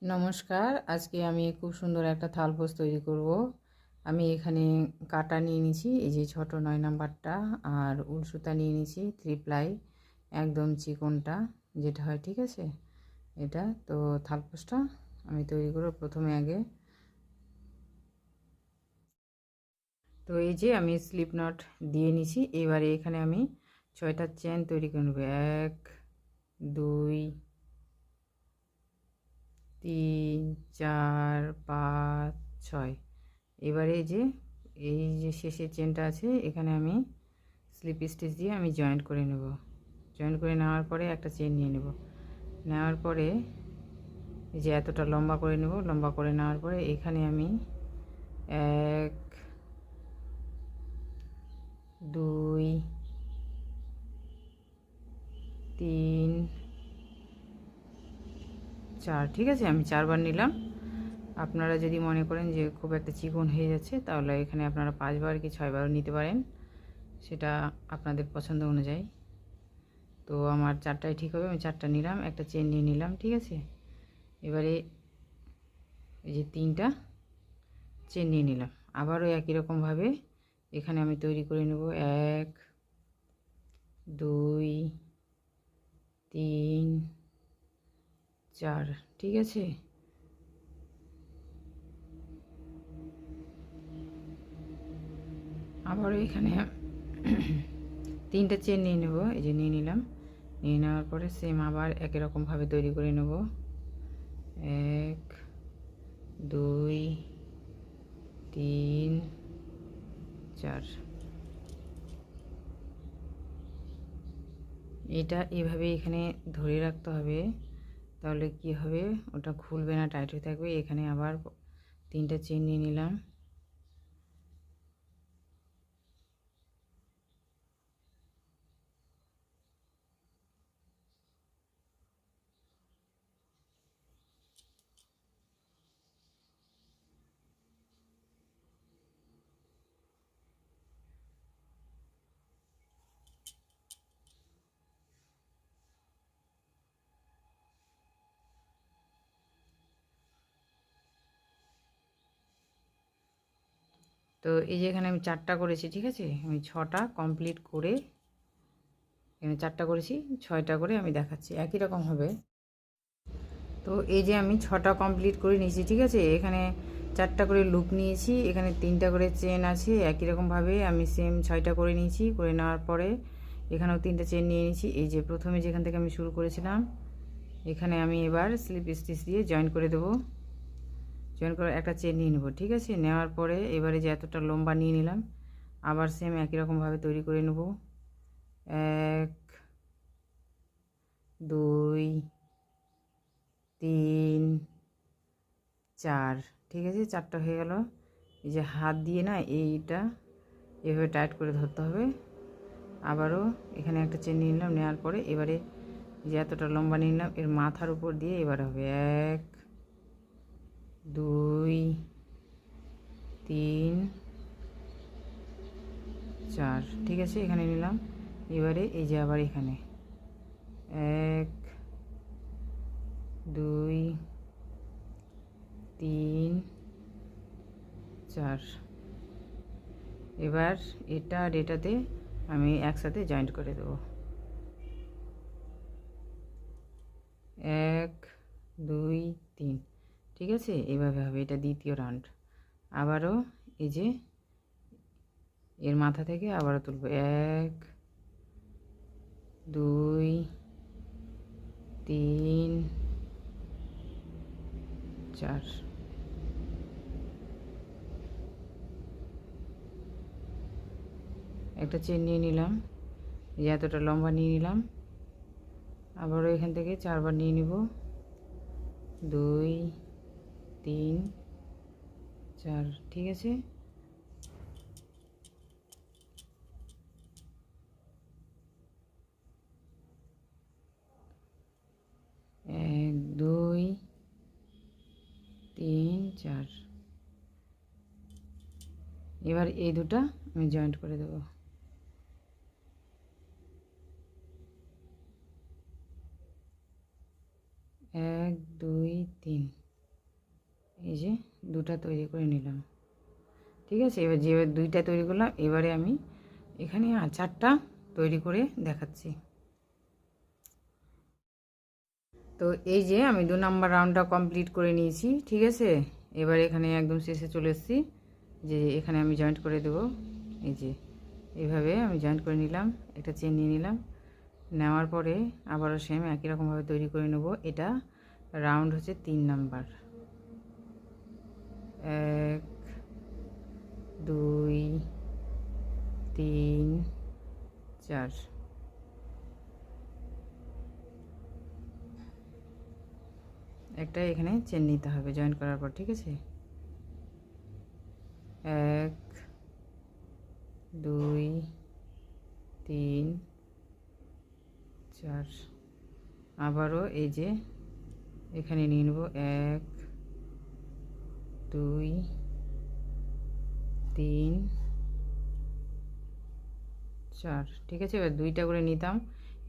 নমস্কার। আজকে আমি খুব সুন্দর একটা থালপোস তৈরি করব। আমি এখানে কাটা নিয়ে নিয়েছি, এই যে ছোট 9 নাম্বারটা, আর উল সুতা নিয়ে নিয়েছি 3 প্লাই, একদম চিকনটা যেটা হয়, ঠিক আছে। এটা তো থালপোসটা আমি তৈরি করব প্রথমে আগে। তো এই যে আমি স্লিপ নট দিয়ে নিছি। এবারে এখানে আমি 6টা চেন তৈরি করে নেব। 1 2 3 4 5 6। এবারে এই যে শেষের চেনটা আছে, এখানে আমি স্লিপ স্টিচ দিয়ে আমি জয়েন্ট করে নেব। জয়েন্ট করে নেওয়ার পরে একটা চেন নিয়ে নেব। নেওয়ার পরে এই যে এতটা লম্বা করে নেব। লম্বা করে নেওয়ার পরে এখানে আমি 1 2 3 4, ঠিক আছে, আমি 4বার নিলাম। আপনারা যদি মনে করেন যে খুব একটা চিকন হয়ে যাচ্ছে, তাহলে এখানে আপনারা 5বার কি 6বারও নিতে পারেন, সেটা আপনাদের পছন্দ অনুযায়ী। তো আমার 4টাই ঠিক হবে, আমি 4টা নিলাম, একটা চেন নিয়ে নিলাম, ঠিক আছে। এবারে এই যে 3টা চেন নিয়ে নিলাম। আবারও একই রকমভাবে এখানে আমি তৈরি করে নেব। 1 2 3 4, ঠিক আছে। আবারও এখানে 3টা চেন নিয়ে নেব, এই যে নিয়ে নিলাম। নিয়ে নেওয়ার পরে সেম আবার একই রকমভাবে তৈরি করে নেব। 1 2 3 4। এটা এভাবে এখানে ধরে রাখতে হবে, তাহলে কি হবে, ওটা খুলবে না, টাইট হয়ে থাকবে। এখানে আবার 3টা চেন নিয়ে নিলাম। তো এই যে এখানে আমি 4টা করেছি, ঠিক আছে। আমি 6টা কমপ্লিট করে এখানে 4টা করেছি, 6টা করে আমি দেখাচ্ছি, একই রকম হবে। তো এই যে আমি 6টা কমপ্লিট করে নিয়েছি, ঠিক আছে। এখানে 4টা করে লুপ নিয়েছি, এখানে 3টা করে চেন আছে, একই রকমভাবে আমি সেম 6টা করে নিয়েছি। করে নেওয়ার পরে এখানেও 3টা চেন নিয়ে নিয়েছি। এই যে প্রথমে যেখান থেকে আমি শুরু করেছিলাম, এখানে আমি এবার স্লিপ স্টিচ দিয়ে জয়েন করে দেবো। জয়েন করে একটা চেন নিয়ে নেব, ঠিক আছে। নেওয়ার পরে এবারে যে এতটা লম্বা নিয়ে নিলাম, আবার সেম একই রকমভাবে তৈরি করে নেব। 1 2 3 4, ঠিক আছে। 4টা হয়ে গেল। এই যে হাত দিয়ে না এইটা এভাবে টাইট করে ধরতে হবে। আবারও এখানে একটা চেন নিয়ে নিলাম। নেওয়ার পরে এবারে যে এতটা লম্বা নিয়ে নিলাম, এর মাথার উপর দিয়ে এবার হবে 1 2 3 4, ঠিক আছে। এখানে নিলাম। এবারে এই যে আবার এখানে 1 2 3 4। এবার এটা আর এটাতে আমি একসাথে জয়েন্ট করে দেবো। 1 2 3, ঠিক আছে। এইভাবে হবে, এটা দ্বিতীয় রাউন্ড। আবারও এই যে এর মাথা থেকে আবারও তুলব। 1 2 3 4। একটা চেন নিয়ে নিলাম, এই যে এতটা লম্বা নিয়ে নিলাম। আবারও এখান থেকে 4বার নিয়ে নিব। 2 3 4, ঠিক আছে। এক 2 3 4। এবার এই দুটা আমি জয়েন্ট করে দেব। 1 2 3, এই যে দুটা তৈরি করে নিলাম, ঠিক আছে। এবার যে দুইটা তৈরি করলাম, এবারে আমি এখানে আর চারটা তৈরি করে দেখাচ্ছি। তো এই যে আমি 2 নাম্বার রাউন্ডটা কমপ্লিট করে নিয়েছি, ঠিক আছে। এবার এখানে একদম শেষে চলে এসেছি, যে এখানে আমি জয়েন্ট করে দেব। এই যে এইভাবে আমি জয়েন্ট করে নিলাম, একটা চেন নিয়ে নিলাম। নেওয়ার পরে আবারও সেম একই রকমভাবে তৈরি করে নেব। এটা রাউন্ড হচ্ছে 3 নাম্বার, 1 2 3 4। একটা এখানে চেন নিতে হবে জয়েন করার পর, ঠিক আছে। 1 2 3 4। আবারও এই যে এখানে নিয়ে নেব 1 2 3 4, ঠিক আছে। এবার দুইটা করে নিতাম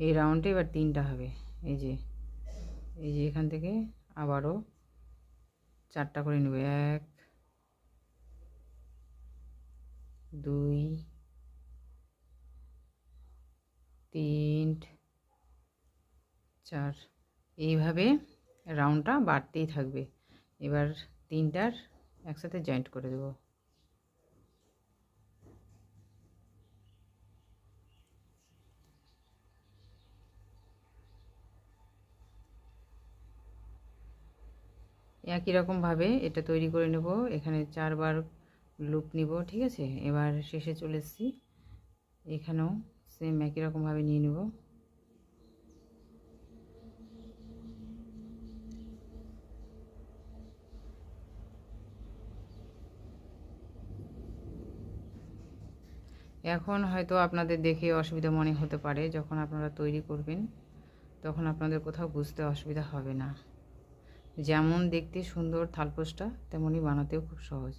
এই রাউন্ডে, এবার তিনটা হবে। এই যে এখান থেকে আবারও চারটা করে নেব, 1 2 3 4। এইভাবে রাউন্ডটা বাড়তেই থাকবে। এবার তিনটার একসাথে জয়েন্ট করে দেব। একই রকমভাবে এটা তৈরি করে নেব। এখানে 4 বার লুপ নিব, ঠিক আছে। এবার শেষে চলে এসেছি, এখানেও সেম একই রকমভাবে নিয়ে নেব। এখন হয়তো আপনাদের দেখে অসুবিধা মনে হতে পারে, যখন আপনারা তৈরি করবেন তখন আপনাদের কোথাও বুঝতে অসুবিধা হবে না। যেমন দেখতে সুন্দর থালপোসটা, তেমনই বানাতেও খুব সহজ,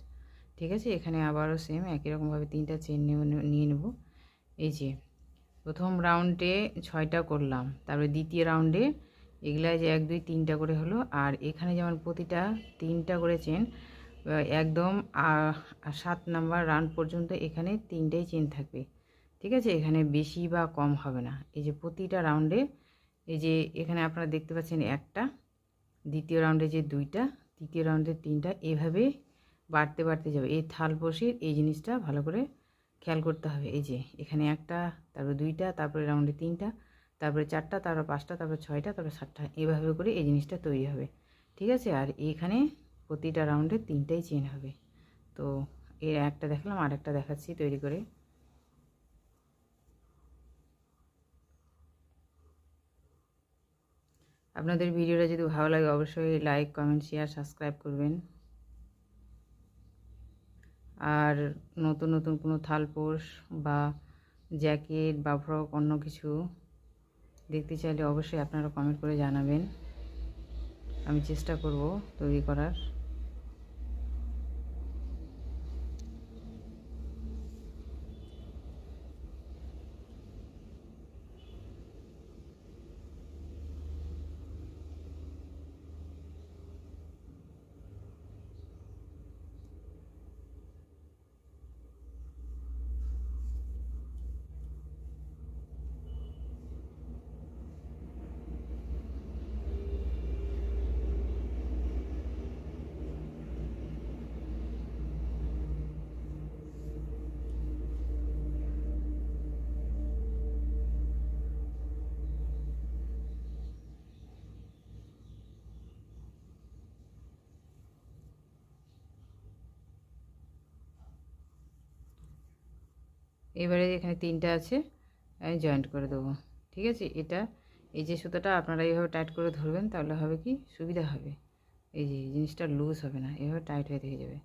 ঠিক আছে। এখানে আবারও সেম একই রকমভাবে তিনটা চেন নিয়ে নেব। এই যে প্রথম রাউন্ডে 6টা করলাম, তারপরে দ্বিতীয় রাউন্ডে এগুলা যে 1 2 3টা করে হলো। আর এখানে যেমন প্রতিটা 3টা করে চেন, একদম 7 নাম্বার রাউন্ড পর্যন্ত এখানে 3টাই চেন থাকবে, ঠিক আছে। এখানে বেশি বা কম হবে না। এই যে প্রতিটা রাউন্ডে এই যে এখানে আপনারা দেখতে পাচ্ছেন একটা, দ্বিতীয় রাউন্ডে যে 2টা, তৃতীয় রাউন্ডে 3টা, এভাবে বাড়তে বাড়তে যাবে। এই থালপোসের এই জিনিসটা ভালো করে খেয়াল করতে হবে। এই যে এখানে একটা, তারপরে 2টা, তারপরে রাউন্ডে 3টা, তারপরে 4টা, তারপর 5টা, তারপর 6টা, তারপর 7টা, এভাবে করে এই জিনিসটা তৈরি হবে, ঠিক আছে। আর এখানে প্রতিটা রাউন্ডে 3টাই চেন হবে। তো এর একটা দেখালাম, আর একটা দেখাচ্ছি তৈরি করে। আপনাদের ভিডিওটা যদি ভালো লাগে অবশ্যই লাইক কমেন্ট শেয়ার সাবস্ক্রাইব করবেন। আর নতুন নতুন কোনো থালপোস বা জ্যাকেট বা ফ্রক অন্য কিছু দেখতে চাইলে অবশ্যই আপনারা কমেন্ট করে জানাবেন, আমি চেষ্টা করব তৈরি করার। এবারে এখানে 3টা আছে, আমি জয়েন্ট করে দেবো, ঠিক আছে। এটা এই যে সুতোটা আপনারা এইভাবে টাইট করে ধরবেন, তাহলে হবে কি সুবিধা হবে। এই যে জিনিসটা লুজ হবে না, এভাবে টাইট হয়ে থেকে যাবে।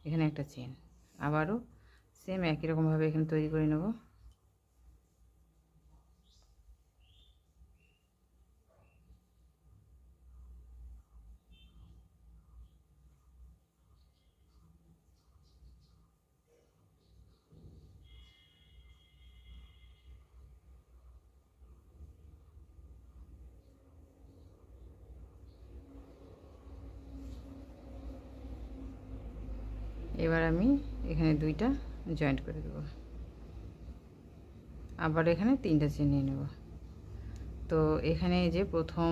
এখানে একটা চেন, আবারও সেম একই রকমভাবে এখানে তৈরি করে নেব। এবার আমি এখানে 2টা জয়েন্ট করে দেবো, আবার এখানে 3টা চেন নিয়ে নেব। তো এখানে এই যে প্রথম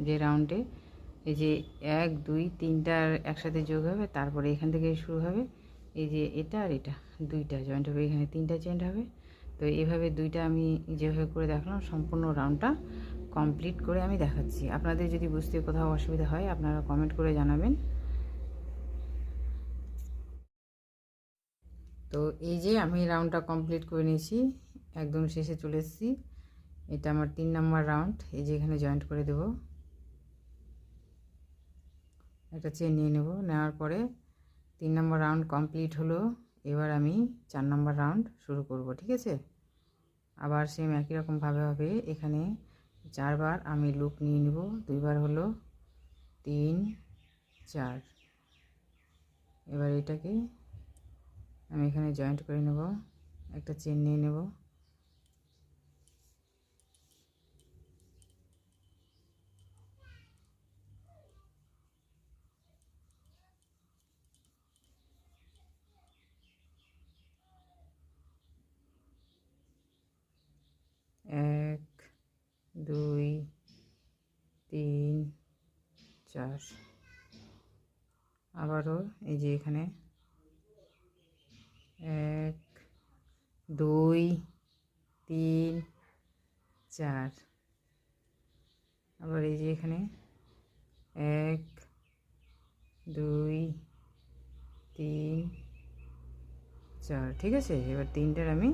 যে রাউন্ডে এই যে 1 2 3টার একসাথে যোগ হবে, তারপরে এখান থেকে শুরু হবে এই যে এটা আর এটা 2টা জয়েন্ট হবে, এখানে 3টা চেন হবে। তো এইভাবে 2টা আমি যেভাবে করে দেখালাম সম্পূর্ণ রাউন্ডটা কমপ্লিট করে আমি দেখাচ্ছি। আপনাদের যদি বুঝতে কোথাও অসুবিধা হয় আপনারা কমেন্ট করে জানাবেন। তো এই যে আমি রাউন্ডটা কমপ্লিট করে নিয়েছি, একদম শেষে চলে এসেছি। এটা আমার 3 নাম্বার রাউন্ড। এই যে এখানে জয়েন্ট করে দেব, একটা চেন নিয়ে নেব, নেওয়ার পরে 3 নাম্বার রাউন্ড কমপ্লিট হলো। এবার আমি 4 নাম্বার রাউন্ড শুরু করব, ঠিক আছে। আবার সেম একই রকমভাবে হবে, এখানে 4 বার আমি লুপ নিয়ে নেব, 2 বার হলো 3 4। এবার এটাকে আমি এখানে জয়েন্ট করে নেব, একটা চেন নিয়ে নেব, এক 2 3 4। আবারও এই যে এখানে 1 2 3 4। আবার এই যে এখানে 1 2 3 4, ঠিক আছে। এবার 3টার আমি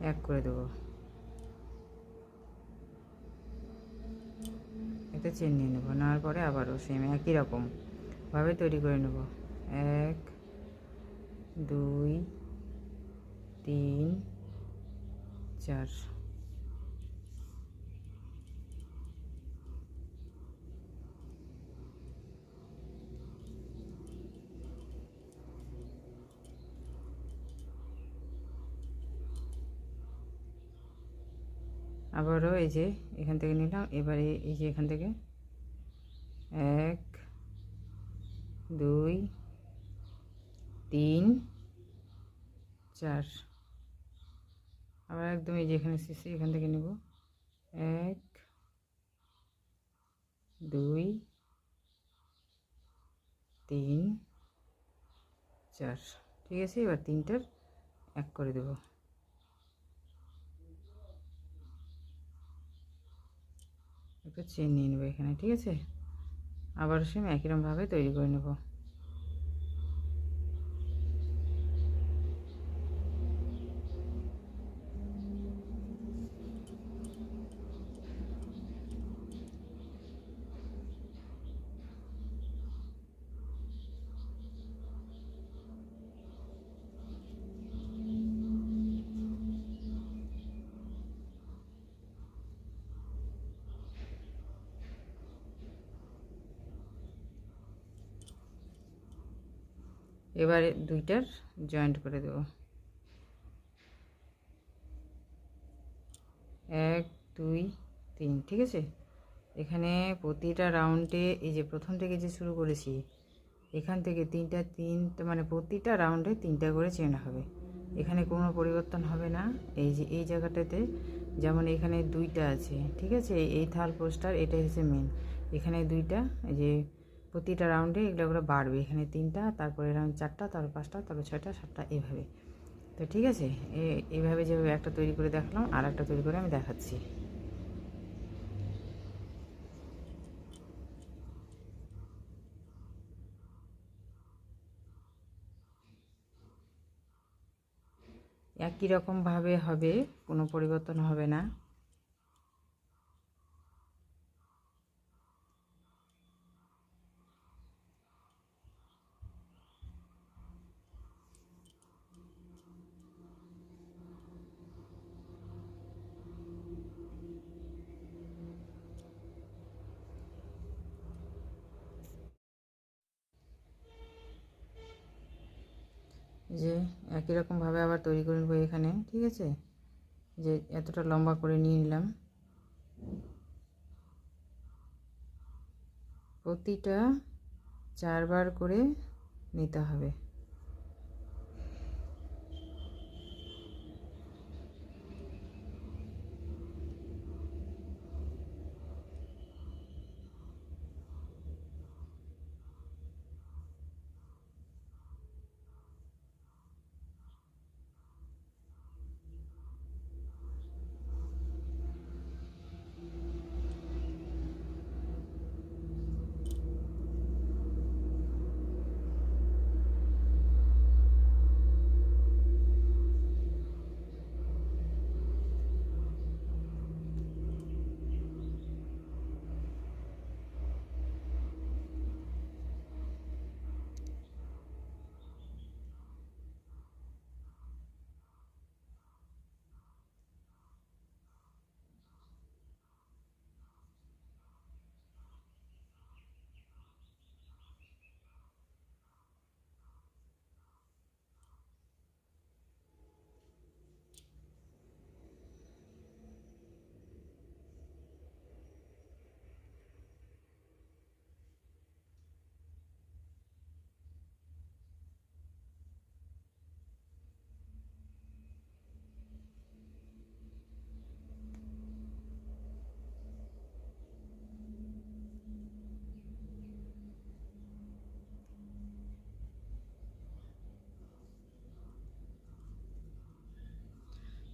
1 করে দেবো, একটা চেন নিয়ে নেবো, নেওয়ার পরে আবারও সেম একই রকমভাবে তৈরি করে নেব, 1 2 3 4। আবারও এই যে এখান থেকে নিলাম, এবারে এই যে এখান থেকে 1 2 3 4। আবার একদম এই যে এখানে শেষে এখান থেকে নেব, 1 2 3 4, ঠিক আছে। এবার 3টার 1 করে দেব, একটা চেন নিয়ে নেবো এখানে, ঠিক আছে। আবার সেম একই রকমভাবে তৈরি করে নেব। এবারে 2টার জয়েন্ট করে দেব, 1 2 3, ঠিক আছে। এখানে প্রতিটা রাউন্ডে এই যে প্রথম থেকে যে শুরু করেছি এখান থেকে 3টা মানে প্রতিটা রাউন্ডে 3টা করে চেন হবে, এখানে কোনো পরিবর্তন হবে না। এই যে এই জায়গাটাতে যেমন এখানে 2টা আছে, ঠিক আছে, এই থাল পোস্টার এটা হচ্ছে মেন, এখানে 2টা, এই যে প্রতিটা রাউন্ডে এগুলো করে বাড়বে, এখানে 3টা, তারপরে রাউন্ড 4টা, তারপর 5টা, তারপর 6টা 7টা, এইভাবে। তো ঠিক আছে, এইভাবে যেভাবে একটা তৈরি করে দেখালাম আর একটা তৈরি করে আমি দেখাচ্ছি। একই রকমভাবে হবে, কোনো পরিবর্তন হবে না। যে একই রকমভাবে আবার তৈরি করে নেবো এখানে, ঠিক আছে। যে এতটা লম্বা করে নিয়ে নিলাম, প্রতিটা 4 বার করে নিতে হবে।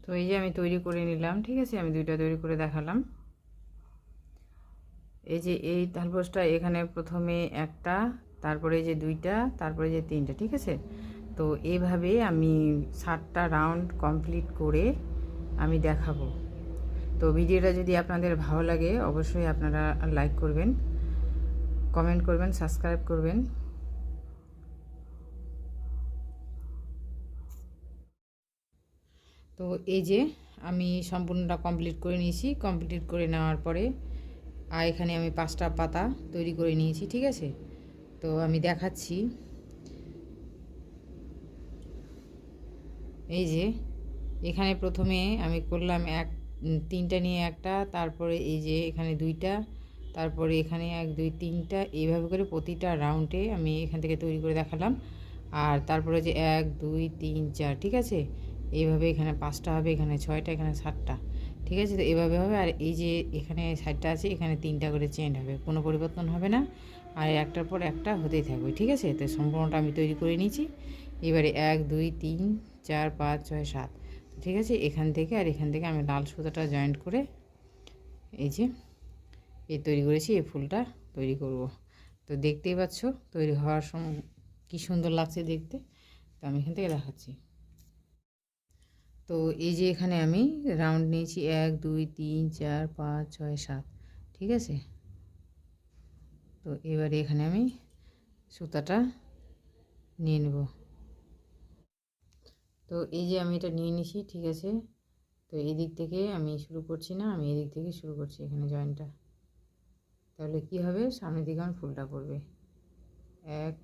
তো এই যে আমি তৈরি করে নিলাম, ঠিক আছে, আমি দুইটা তৈরি করে দেখালাম। এই যে এই তালপোসটা এখানে প্রথমে একটা, তারপরে যে দুইটা, তারপরে যে তিনটা, ঠিক আছে। তো এইভাবে আমি 7টা রাউন্ড কমপ্লিট করে আমি দেখাবো। তো ভিডিওটা যদি আপনাদের ভালো লাগে অবশ্যই আপনারা লাইক করবেন, কমেন্ট করবেন, সাবস্ক্রাইব করবেন। তো এই যে আমি সম্পূর্ণটা কমপ্লিট করে নিয়েছি। কমপ্লিট করে নেওয়ার পরে আর এখানে আমি 5টা পাতা তৈরি করে নিয়েছি, ঠিক আছে। তো আমি দেখাচ্ছি। এই যে এখানে প্রথমে আমি করলাম তিনটা নিয়ে একটা, তারপরে এই যে এখানে দুইটা, তারপরে এখানে 1 2 3টা, এইভাবে করে প্রতিটা রাউন্ডে আমি এখান থেকে তৈরি করে দেখালাম। আর তারপরে যে 1 2 3 4, ঠিক আছে, এইভাবে এখানে 5টা হবে, এখানে 6টা, এখানে 7টা, ঠিক আছে। তো এভাবে হবে। আর এই যে এখানে 7টা আছে, এখানে 3টা করে চেন হবে, কোনো পরিবর্তন হবে না। আর একটার পর একটা হতেই থাকবে, ঠিক আছে। তো সম্পূর্ণটা আমি তৈরি করে নিয়েছি। এবারে 1 2 3 4 5 6 7, ঠিক আছে। এখান থেকে আর এখান থেকে আমি লাল সুতাটা জয়েন্ট করে এই যে এই তৈরি করেছি, এই ফুলটা তৈরি করব। তো দেখতেই পাচ্ছ তৈরি হওয়ার সময় কী সুন্দর লাগছে দেখতে। তো আমি এখান থেকে দেখাচ্ছি। তো এই যে এখানে আমি রাউন্ড নিয়েছি 1 2 3 4 5 6 7, ঠিক আছে। তো এবারে এখানে আমি সুতাটা নিয়ে নেব। তো এই যে আমি এটা নিয়ে নিছি, ঠিক আছে। তো এই দিক থেকে আমি শুরু করছি না, আমি এদিক থেকে শুরু করছি এখানে জয়েন্টটা। তাহলে কি হবে, সামনের দিকে আমার ফুলটা পড়বে। 1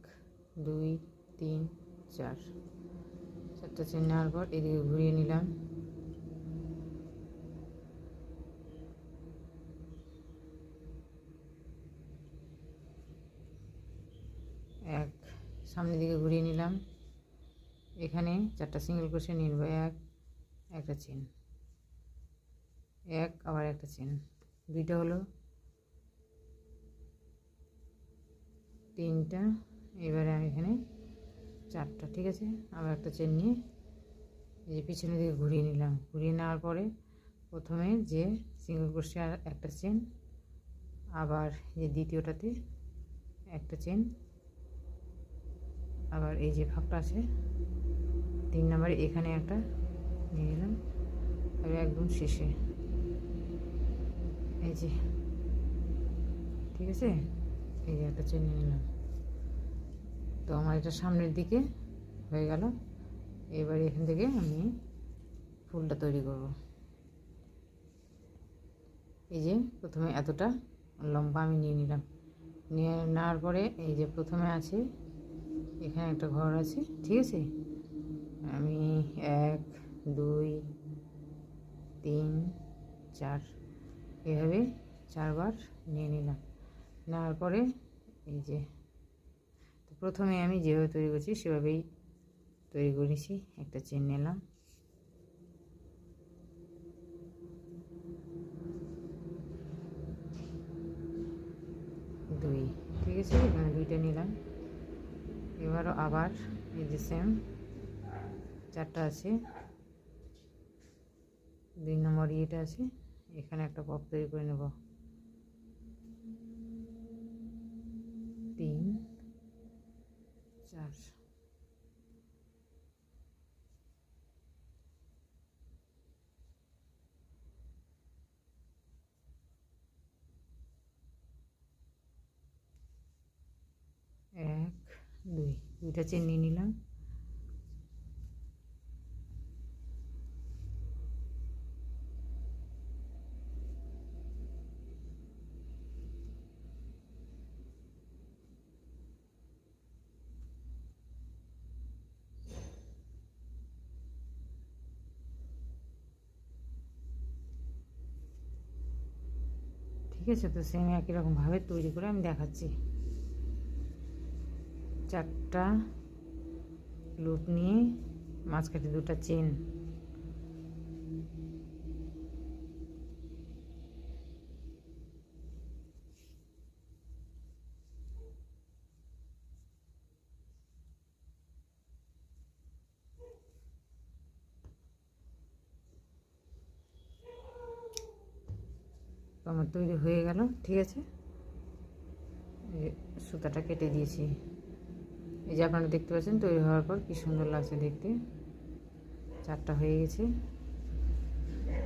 2 3 4, 4টা চেন নেওয়ার পর এদিকে ঘুরিয়ে নিলাম। এক, সামনের দিকে ঘুরিয়ে নিলাম। এখানে 4টা সিঙ্গেল ক্রোশে নিয়ে নেব। 1, একটা চেন, 1, আবার একটা চেন, দুইটা হলো, 3টা। এবারে আমি এখানে 4টা, ঠিক আছে। আবার একটা চেন নিয়ে এই যে পিছনের দিকে ঘুরিয়ে নিলাম। ঘুরিয়ে নেওয়ার পরে প্রথমে যে সিঙ্গেল ক্রোশে আর একটা চেন, আবার এই দ্বিতীয়টাতে একটা চেন, আবার এই যে ফাঁকটা আছে 3 নম্বরে এখানে একটা নিয়ে নিলাম। আর একদম শেষে এই যে, ঠিক আছে, এই যে একটা চেন নিয়ে নিলাম। তো আমার এটা সামনের দিকে হয়ে গেল। এবার এখান থেকে আমি ফুলটা তৈরি করব। এই যে প্রথমে এতটা লম্বা আমি নিয়ে নিলাম। নিয়ে নেওয়ার পরে এই যে প্রথমে আছে এখানে একটা ঘর আছে, ঠিক আছে। আমি 1 2 3 4 এভাবে 4বার নিয়ে নিলাম। নেওয়ার পরে এই যে প্রথমে আমি যেভাবে তৈরি করছি সেভাবেই তৈরি করেছি। একটা চেন নিলাম, দুই, ঠিক আছে, এখানে 2টা নিলাম। এবারও আবার এই যে সেম 4টা আছে, 2 নম্বর ইয়েটা আছে, এখানে একটা পপ তৈরি করে নেব। 3 4, এক, দুই, 2টা চেন নিয়ে নিলাম। ঠিক আছে, তো সেম একই রকমভাবে তৈরি করে আমি দেখাচ্ছি। 4টা লুপ নিয়ে মাঝখানে 2টা চেন, আমার তৈরি হয়ে গেল। ঠিক আছে, এই সুতাটা কেটে দিয়েছি। এই যে আপনারা দেখতে পাচ্ছেন তৈরি হওয়ার পর কি সুন্দর লাগছে দেখতে। 4টা হয়ে গেছে।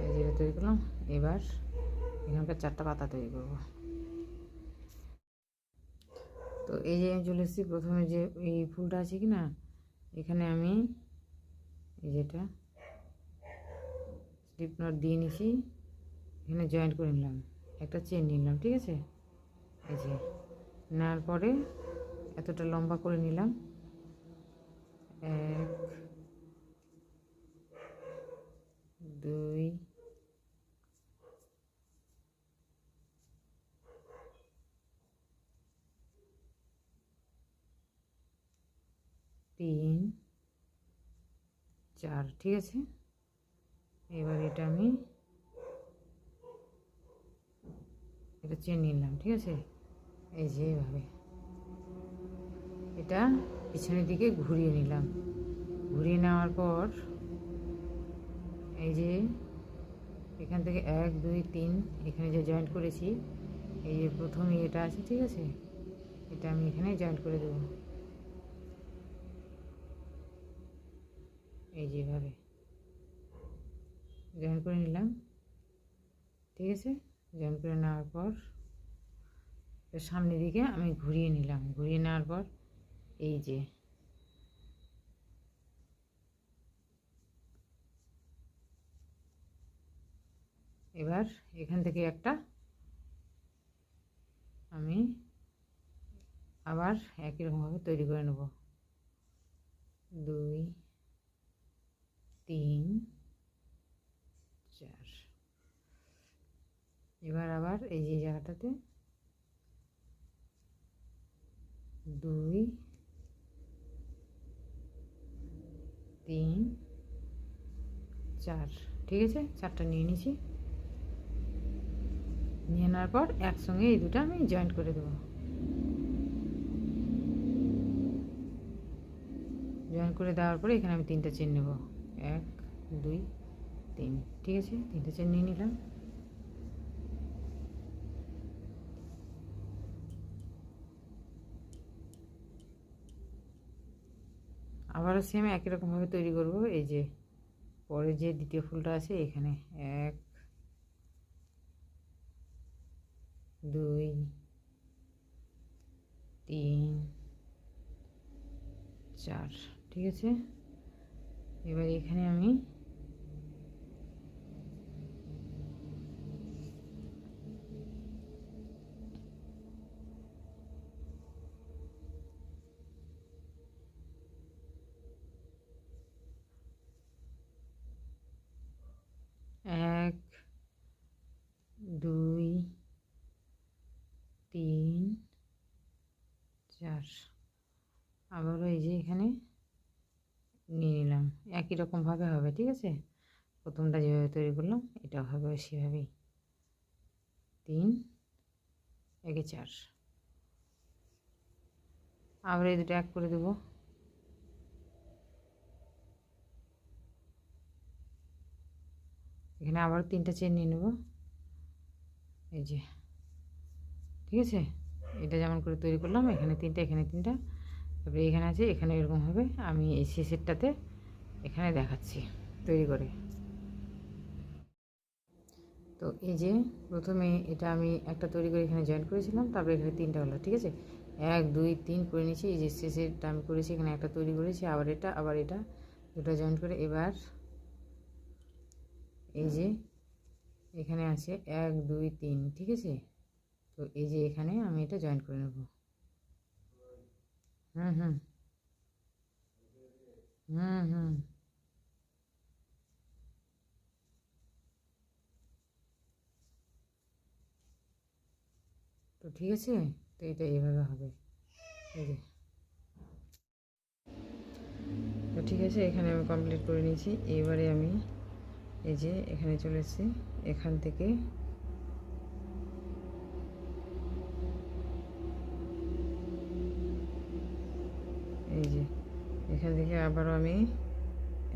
এই যেটা তৈরি করলাম, এবার এখানকার 4টা পাতা তৈরি করব। তো এই যে আমি চলে এসেছি, প্রথমে যে এই ফুলটা আছে কি না, এখানে আমি এই যেটা স্লিপ নট দিয়ে নিছি, এখানে জয়েন্ট করে নিলাম, একটা চেন নিলাম। ঠিক আছে, এই যে নেওয়ার পরে এতটা লম্বা করে নিলাম, 1 2 3 4। ঠিক আছে, এবার এটা আমি এটা চেন নিলাম। ঠিক আছে, এই যে এইভাবে এটা পিছনের দিকে ঘুরিয়ে নিলাম। ঘুরিয়ে নেওয়ার পর এই যে এখান থেকে 1 2 3 এখানে যে জয়েন্ট করেছি, এই যে প্রথমে এটা আছে, ঠিক আছে, এটা আমি এখানে জয়েন্ট করে দেব। এই যেভাবে জয়েন করে নিলাম। ঠিক আছে, জয়েন করে নেওয়ার পর সামনের দিকে আমি ঘুরিয়ে নিলাম। ঘুরিয়ে নেওয়ার পর এই যে এবার এখান থেকে একটা আমি আবার একই রকমভাবে তৈরি করে নেব। 2 3 4। এবার আবার এই যে জায়গাটাতে 2 3 4। ঠিক আছে, 4টা নিয়ে নিয়েছি। নিয়ে নেওয়ার পর একসঙ্গে এই দুটো আমি জয়েন্ট করে দেবো। জয়েন করে দেওয়ার পরে এখানে আমি 3টা চেন নেব, 1 2 3। ঠিক আছে, 3টা চেন নিয়ে নিলাম। আবারও সেম একই রকমভাবে তৈরি করব। এই যে পরে যে দ্বিতীয় ফুলটা আছে এখানে 1 2 3 4। ঠিক আছে, এবার এখানে আমি এক 2 3 4। আবারও এই যে এখানে নিয়ে নিলাম, একই রকমভাবে হবে। ঠিক আছে, প্রথমটা যেভাবে তৈরি করলাম এটা হবে সেভাবেই। 3 1 4। আবার এই দুটো এক করে দেব। এখানে আবার 3টা চেন নিয়ে নেব। এই যে ঠিক আছে, এটা যেমন করে তৈরি করলাম, এখানে 3টা এখানে 3টা, তারপরে এখানে আছে, এখানে এরকম হবে। আমি এই শেষেরটাতে এখানে দেখাচ্ছি তৈরি করে। তো এই যে প্রথমে এটা আমি একটা তৈরি করে এখানে জয়েন করেছিলাম, তারপরে এখানে 3টা হলো। ঠিক আছে, 1 2 3 করে নিয়েছি। এই যে শেষেরটা আমি করেছি, এখানে একটা তৈরি করেছি, আবার এটা দুটো জয়েন করে এবার এই যে এখানে আছে 1 2 3। ঠিক আছে, তো এই যে এখানে আমি এটা জয়েন করে নেব। হুম হুম হুম হুম তো ঠিক আছে, তো এটা এইভাবে হবে। এই যে তো ঠিক আছে, এখানে আমি কমপ্লিট করে নিয়েছি। এবারে আমি এই যে এখানে চলে এসেছি, এখান থেকে এই যে এখান থেকে আবারও আমি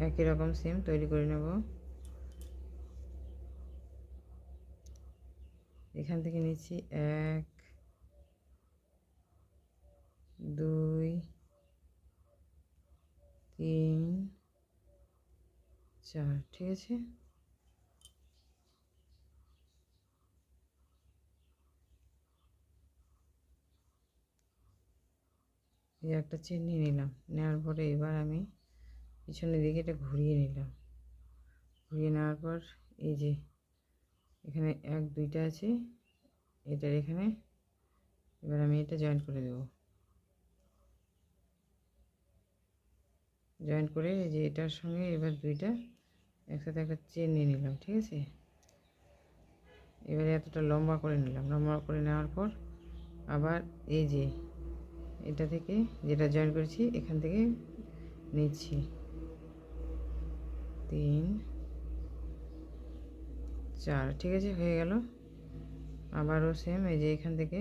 একই রকম সেম তৈরি করে নেব। এখান থেকে নিচ্ছি 1 2 3 4, ঠিক আছে। এই একটা চেন নিয়ে নিলাম, নেওয়ার পরে এবার আমি পিছনের দিকে এটা ঘুরিয়ে নিলাম। ঘুরিয়ে নেওয়ার পর এই যে এখানে 1 2টা আছে, এটার এখানে এবার আমি এটা জয়েন্ট করে দেব। জয়েন্ট করে এই যে এটার সঙ্গে এবার 2টা একসাথে একটা চেন নিয়ে নিলাম, ঠিক আছে। এবারে এতটা লম্বা করে নিলাম। লম্বা করে নেওয়ার পর আবার এই যে এটা থেকে যেটা জয়েন করেছি এখান থেকে নিচ্ছি 3 4, ঠিক আছে, হয়ে গেল। আবারও সেম এই যে এখান থেকে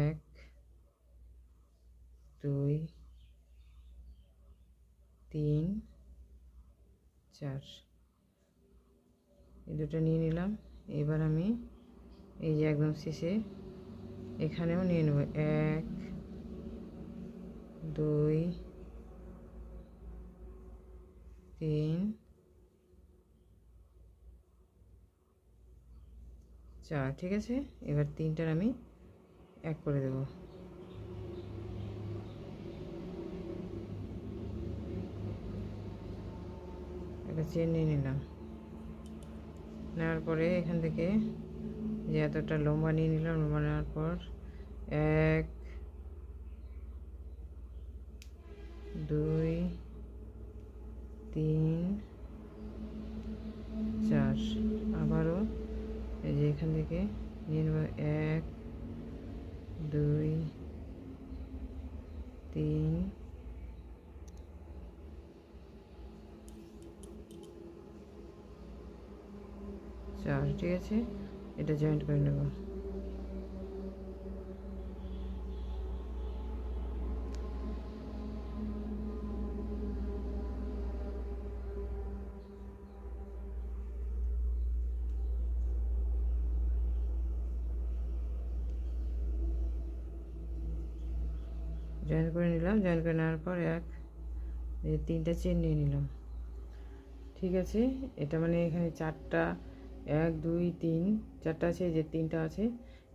1 2 3 4 এই দুটো নিয়ে নিলাম। এবার আমি এই যে একদম শেষে এখানেও নিয়ে নেব 1 2 3 4, ঠিক আছে। এবার 3টার আমি 1 করে দেব। একটা চেন নিয়ে নিলাম। নেওয়ার পরে এখান থেকে যে এতটা লম্বা নিয়ে নিলাম, লম্বা নেওয়ার পর 1 2 3 4, আবারও এই যে এখান থেকে নিয়ে নেব 1 2 3 4, ঠিক আছে। এটা জয়েন্ট করে নেব। জয়েন করে নিলাম। জয়েন করে নেওয়ার পর এই 3টা চেন নিয়ে নিলাম, ঠিক আছে। এটা মানে এখানে 4টা 1 2 3 4টা আছে, এই যে 3টা আছে,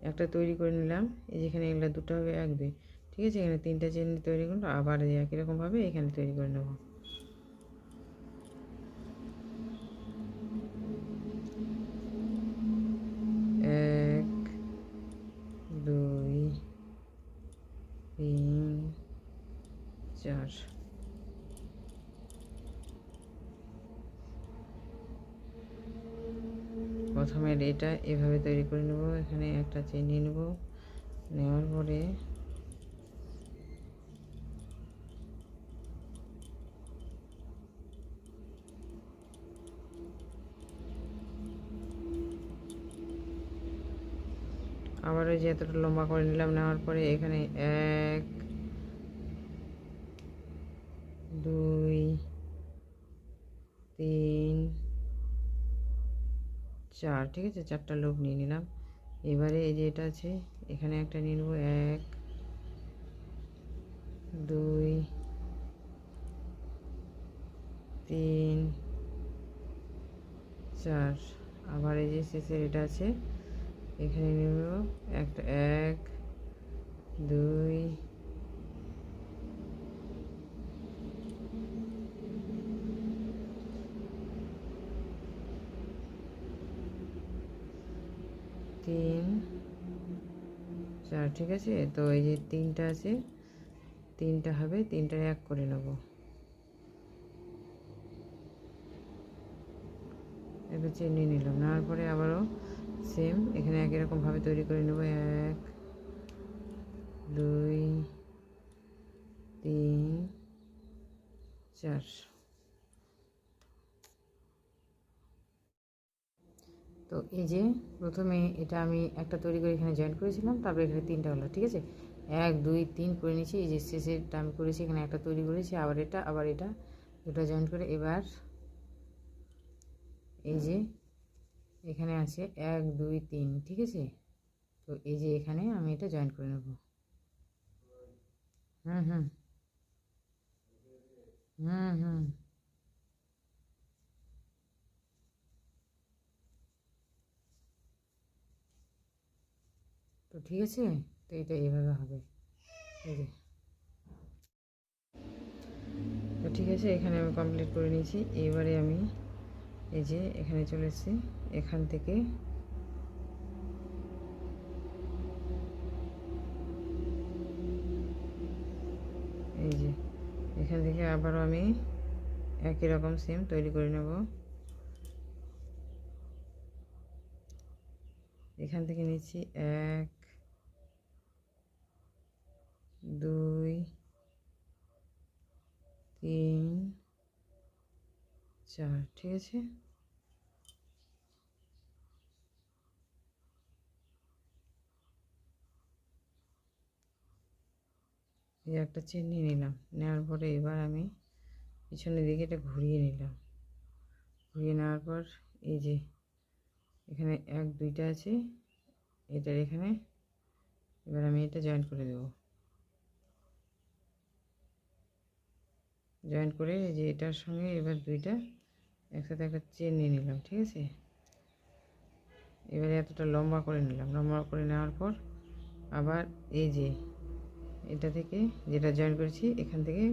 একটা তৈরি করে নিলাম। এই যেখানে এগুলো 2টা হবে 1 2, ঠিক আছে। এখানে 3টা চেন তৈরি করলাম, আবার একই রকমভাবে এখানে তৈরি করে নেব। এক 2 3 4, প্রথমে এটা এভাবে তৈরি করে নেব। এখানে একটা চেন নিয়ে নেব। নেওয়ার পরে আবার ওই যে এতটা লম্বা করে নিলাম। নেওয়ার পরে এখানে 1 2 3 4, ঠিক আছে। 4টা লুপ নিয়ে নিলাম। এবারে এই যে এটা আছে, এখানে একটা নিয়ে নেব 1 2 3 4, আবার এই যে শেষের এটা আছে, এখানে নিয়ে নেব একটা 1 2 3 4, ঠিক আছে। তো এই যে 3টা আছে, 3টা হবে, 3টা 1 করে নেব। এবার চেন নিয়ে নিলাম। নেওয়ার পরে আবারও সেম এখানে একই রকমভাবে তৈরি করে নেব। 1 2 3 4, তো এই যে প্রথমে এটা আমি একটা তৈরি করে এখানে জয়েন করেছিলাম, তারপরে এখানে 3টা হলো, ঠিক আছে। 1 2 3 করে নিয়েছি। এই যে শেষেরটা আমি করেছি, এখানে একটা তৈরি করেছি, আবার এটা দুটো জয়েন করে এবার এই যে এখানে আছে 1 2 3, ঠিক আছে। তো এই যে এখানে আমি এটা জয়েন করে নেব। হুম হুম হুম হুম তো ঠিক আছে, তো এটা এইভাবে হবে। এই যে, তো ঠিক আছে, এখানে আমি কমপ্লিট করে নিয়েছি। এবারে আমি এই যে এখানে চলে এসেছি, এখান থেকে এই যে এখান থেকে আবারও আমি একই রকম সেম তৈরি করে নেব। এখান থেকে নিচ্ছি 1 2 3 4, ঠিক আছে। এই একটা চেন নিয়ে নিলাম, নেওয়ার পরে এবার আমি পিছনের দিকে এটা ঘুরিয়ে নিলাম। ঘুরিয়ে নেওয়ার পর এই যে এখানে 1 2টা আছে, এটার এখানে এবার আমি এটা জয়েন করে দেব। জয়েন করে এই যে এটার সঙ্গে এবার 2টা একসাথে একটা চেন নিয়ে নিলাম, ঠিক আছে। এবারে এতটা লম্বা করে নিলাম। লম্বা করে নেওয়ার পর আবার এই যে এটা থেকে যেটা জয়েন করেছি এখান থেকে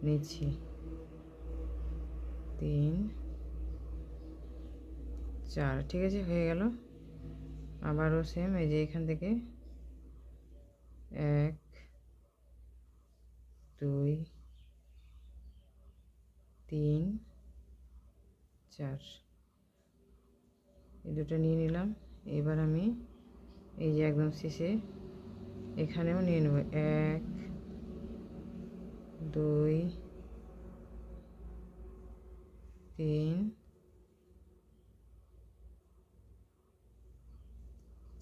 নিচ্ছি 3 4, ঠিক আছে, হয়ে গেল। আবারও সেম এই যে এখান থেকে 1 2 3 4, এই দুটো নিয়ে নিলাম। এবার আমি এই যে একদম শেষে এখানেও নিয়ে নেব 1 2 3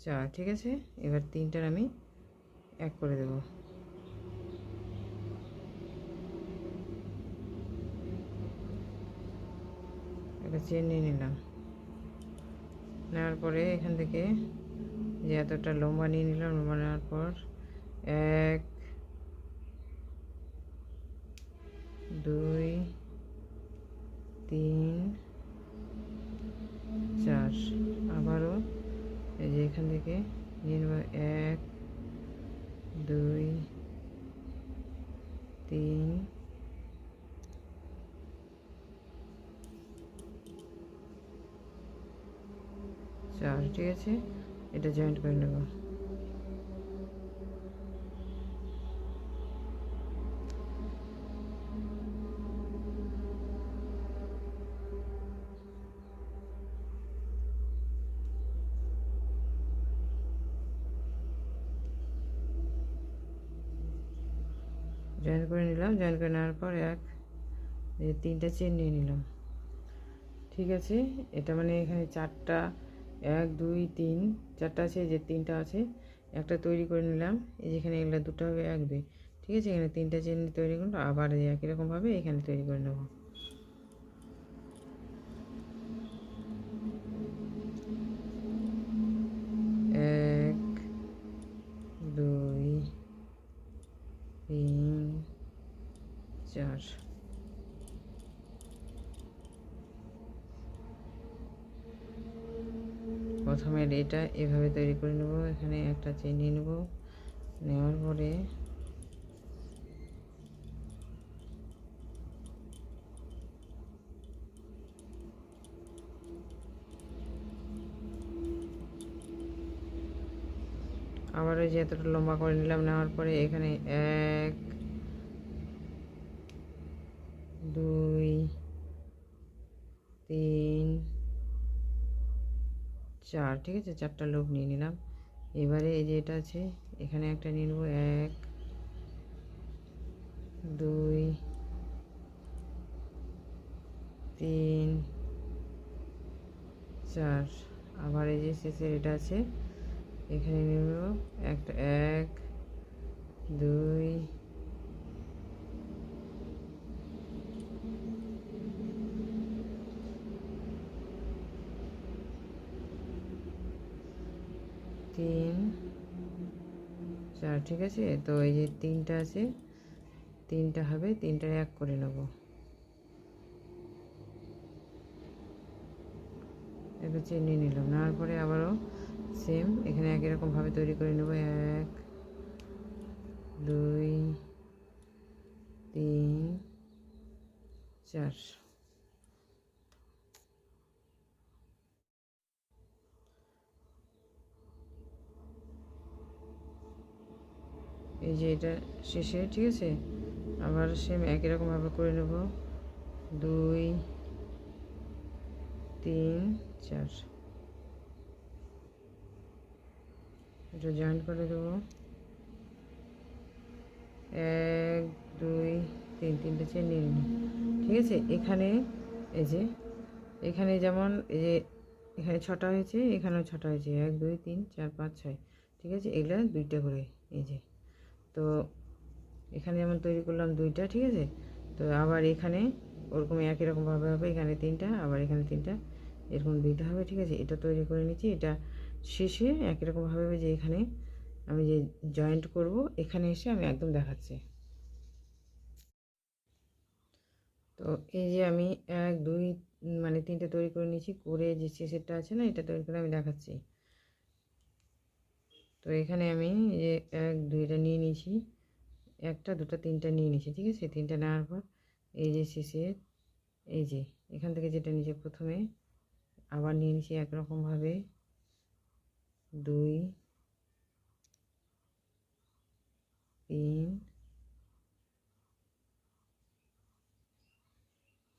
4, ঠিক আছে। এবার 3টার আমি 1 করে দেব। একটা চেন নিয়ে নিলাম। নেওয়ার পরে এখান থেকে যে এতটা লম্বা নিয়ে নিলাম, লম্বা নেওয়ার পর 1 2 3 4, আবারও এই যে এখান থেকে নিয়ে নেব 1 2 3 4, ঠিক আছে। এটা জয়েন্ট করে নেব। জয়েন করে নিলাম। জয়েন করে নেওয়ার পর এই 3টা চেন নিয়ে নিলাম, ঠিক আছে। এটা মানে এখানে 4টা 1 2 3 4টা আছে, যে 3টা আছে একটা তৈরি করে নিলাম। এই যেখানে এগুলো দুটো হবে 1 2, ঠিক আছে। এখানে 3টা চেন তৈরি করলাম, আবার একই রকমভাবে এখানে তৈরি করে নেব। 1 2 3 4, প্রথমে এটা এভাবে তৈরি করে নেব। এখানে একটা চেন নিয়ে নেব। নেওয়ার পরে আবার ওই যে এতটা লম্বা করে নিলাম। নেওয়ার পরে এখানে 1 2 3 4, ঠিক আছে। 4টা লুপ নিয়ে নিলাম। এবারে এই যে এটা আছে এখানে একটা নিয়ে নেব 1 2 3 4, আবার এই যে শেষের এটা আছে এখানে নিয়ে নেব একটা 1 2 3 4, ঠিক আছে। তো এই যে 3টা আছে, 3টা হবে, 3টার 1 করে নেব। একটা চেন নিয়ে নিলাম, নেওয়ার পরে আবারও সেম এখানে একই রকমভাবে তৈরি করে নেব। 1 2 3 4। এই যে এটা শেষে, ঠিক আছে। আবার সেম একই রকমভাবে করে নেব। 2 3 4, এটা জয়েন্ট করে দেবো। 1 2 3, 3টে চেন নিয়ে নিন, ঠিক আছে। এখানে এই যে এখানে যেমন এই যে এখানে 6টা হয়েছে, এখানেও 6টা হয়েছে, 1 2 3 4 5 6, ঠিক আছে। এগুলা 2টা করে, এই যে। তো এখানে যেমন তৈরি করলাম 2টা, ঠিক আছে। তো আবার এখানে ওরকম একই রকমভাবে হবে, এখানে 3টা, আবার এখানে 3টা, এরকম 2টা হবে, ঠিক আছে। এটা তৈরি করে নিচ্ছি। এটা শেষে একই রকমভাবে হবে, যে এখানে আমি যে জয়েন্ট করব, এখানে এসে আমি একদম দেখাচ্ছি। তো এই যে আমি 1 2 মানে 3টে তৈরি করে নিয়েছি, করে যে শেষেরটা আছে না, এটা তৈরি করে আমি দেখাচ্ছি। তো এখানে আমি এই যে 1 2টা নিয়ে নিয়েছি, 1টা 2টা 3টা নিয়ে নিয়েছি, ঠিক আছে। 3টা নেওয়ার পর এই যে শেষের এই যে এখান থেকে যেটা নিচে প্রথমে আবার নিয়ে নিয়েছি একরকমভাবে 2 3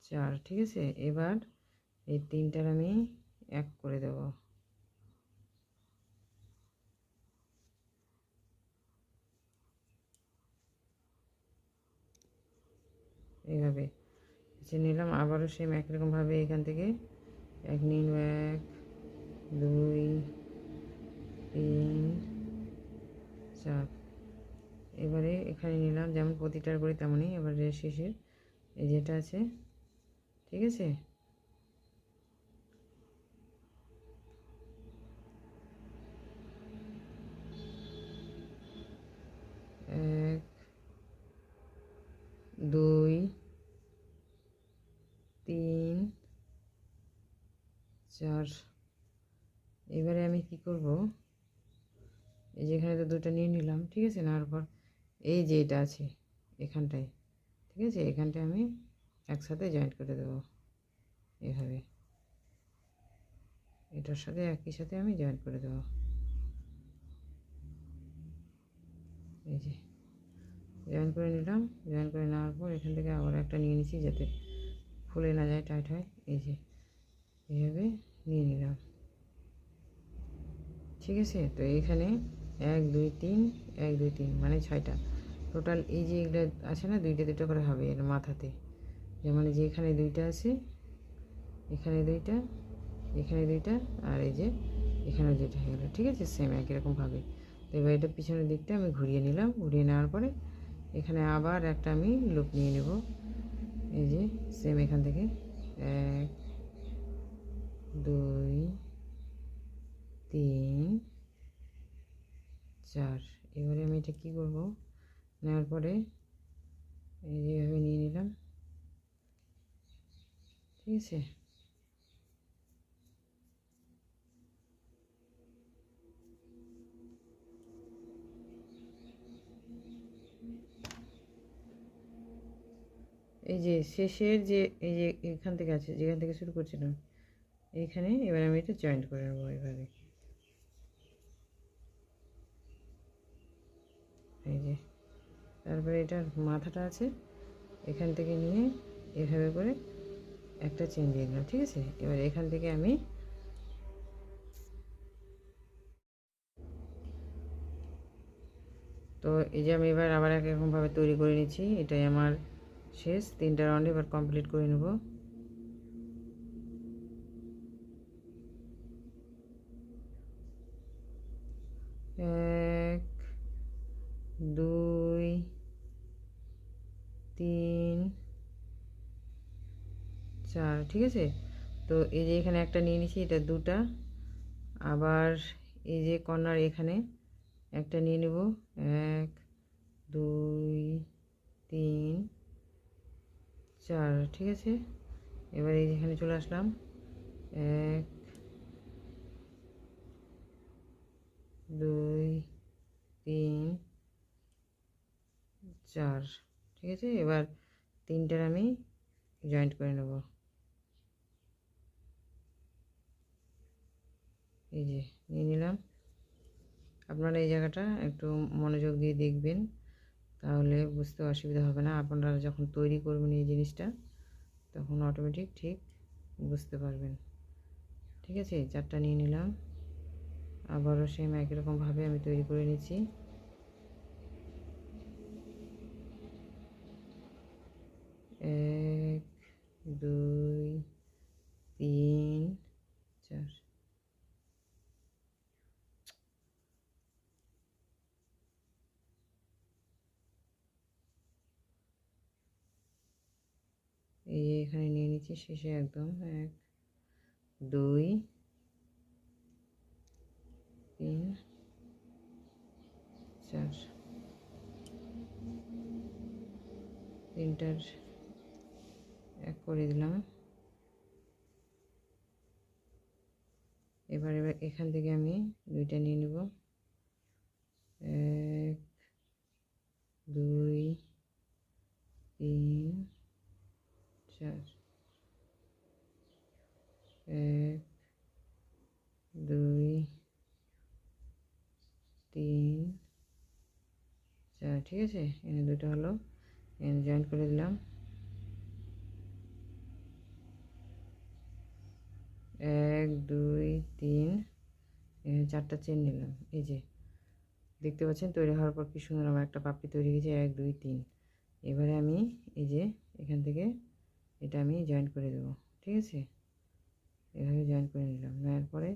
4, ঠিক আছে। এবার এই 3টার আমি 1 করে দেব, এইভাবে নিলাম। আবারও সেম একরকমভাবে এখান থেকে 1 নিন, 1 2 3 4। এবারে এখানে নিলাম, যেমন প্রতিটার করি তেমনই। এবারে শেষের এই যেটা আছে, ঠিক আছে। 1 2 3 4। এবারে আমি কি করব, এই যে এখানে তো 2টা নিয়ে নিলাম, ঠিক আছে। নেওয়ার পর এই যে এটা আছে এখানটায়, ঠিক আছে, এখানটায় আমি একসাথে জয়েন্ট করে দেবো এভাবে, এটার সাথে একই সাথে আমি জয়েন্ট করে দেবো। এই যে জয়েন করে নিলাম। জয়েন করে নেওয়ার পর এখান থেকে আবার একটা নিয়ে নিচ্ছি, যাতে ফুলে না যায়, টাইট হয়। এই যে এইভাবে নিয়ে নিলাম, ঠিক আছে। তো এখানে 1 2 3 1 2 3 মানে 6টা টোটাল। এই যে এগুলো আছে না, 2টা 2টা করে হবে এর মাথাতে। যেমন যে এখানে 2টা আছে, এখানে 2টা, এখানে 2টা, আর এই যে এখানে 2টা হয়ে গেল, ঠিক আছে। সেম একই রকমভাবে। তো এবার এটা পিছনের দিকটা আমি ঘুরিয়ে নিলাম। ঘুরিয়ে নেওয়ার পরে এখানে আবার একটা আমি লুপ নিয়ে নেব, এই যে সেম এখান থেকে 1 2 3 4। এবারে আমি এটা কী করব, নেওয়ার পরে এই যেভাবে নিয়ে নিলাম, ঠিক আছে। এই যে শেষের যে এই যে এখান থেকে আছে, যেখান থেকে শুরু করছিলাম এইখানে, এবার আমি এটা জয়েন্ট করে নেবো এইভাবে। এই যে তারপরে এটার মাথাটা আছে, এখান থেকে নিয়ে এভাবে করে একটা চেন দিয়ে দিলাম, ঠিক আছে। এবার এখান থেকে আমি তো এই যে আমি এবার আবার একরকমভাবে তৈরি করে নিচ্ছি। এটাই আমার শেষ 3টা রাউন্ড, এবার কমপ্লিট করে নেব। 1 2 3 4, ঠিক আছে। তো এই যে এখানে একটা নিয়ে নিচ্ছি, এটা 2টা। আবার এই যে কর্নার এখানে একটা নিয়ে নেব, 1 2 3 4, ঠিক আছে। এবার এই যেখানে চলে আসলাম, 1 2 3 4, ঠিক আছে। এবার তিনটার আমি জয়েন্ট করে নেব, এই যে নিয়ে নিলাম। আপনারা এই জায়গাটা একটু মনোযোগ দিয়ে দেখবেন, তাহলে বুঝতে অসুবিধা হবে না। আপনারা যখন তৈরি করবেন এই জিনিসটা, তখন অটোমেটিক ঠিক বুঝতে পারবেন, ঠিক আছে। 4টা নিয়ে নিলাম, আবারও সেম একই রকমভাবে আমি তৈরি করে নিচ্ছি। 1 2 3 4, এই যে এখানে নিয়ে নিচ্ছি শেষে একদম, 1 2 3 4, তিনটার এক করে দিলাম। এবার এখান থেকে আমি 2টা নিয়ে নেব, 1 2 3 4, 1 2 3 4, ঠিক আছে। এখানে 2টা হলো, এখানে জয়েন্ট করে দিলাম, 1 2 3, এখানে 4টা চেন নিলাম। এই যে দেখতে পাচ্ছেন তৈরি হওয়ার পর কি সুন্দর আমার একটা পাপড়ি তৈরি হয়েছে, 1 2 3। এবারে আমি এই যে এখান থেকে এটা আমি জয়েন্ট করে দেবো, ঠিক আছে। এভাবে জয়েন্ট করে নিলাম, নেওয়ার পরে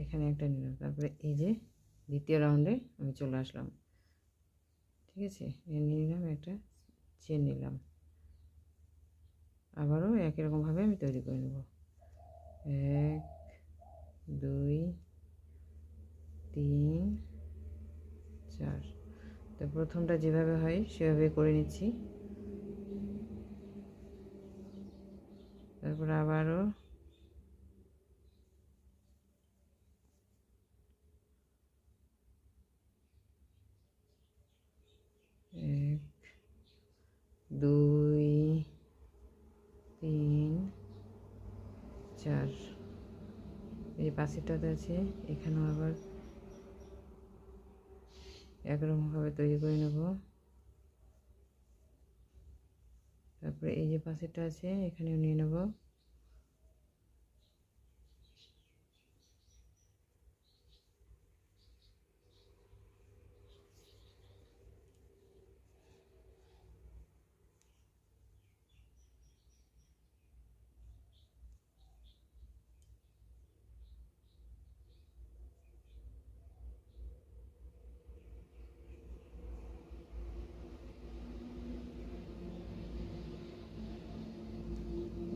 এখানে একটা নিলাম, তারপরে এই যে দ্বিতীয় রাউন্ডে আমি চলে আসলাম, ঠিক আছে। নিয়ে নিলাম, একটা চেন নিলাম, আবারও একই রকমভাবে আমি তৈরি করে নেব, 1 2 3 4। তো প্রথমটা যেভাবে হয় সেভাবে করে নিচ্ছি, তারপর আবারও 1 2 3 4। এই যে পাশেরটাতে আছে, এখানেও আবার একরকমভাবে তৈরি করে নেব। তারপরে এই যে পাশেরটা আছে, এখানেও নিয়ে নেব,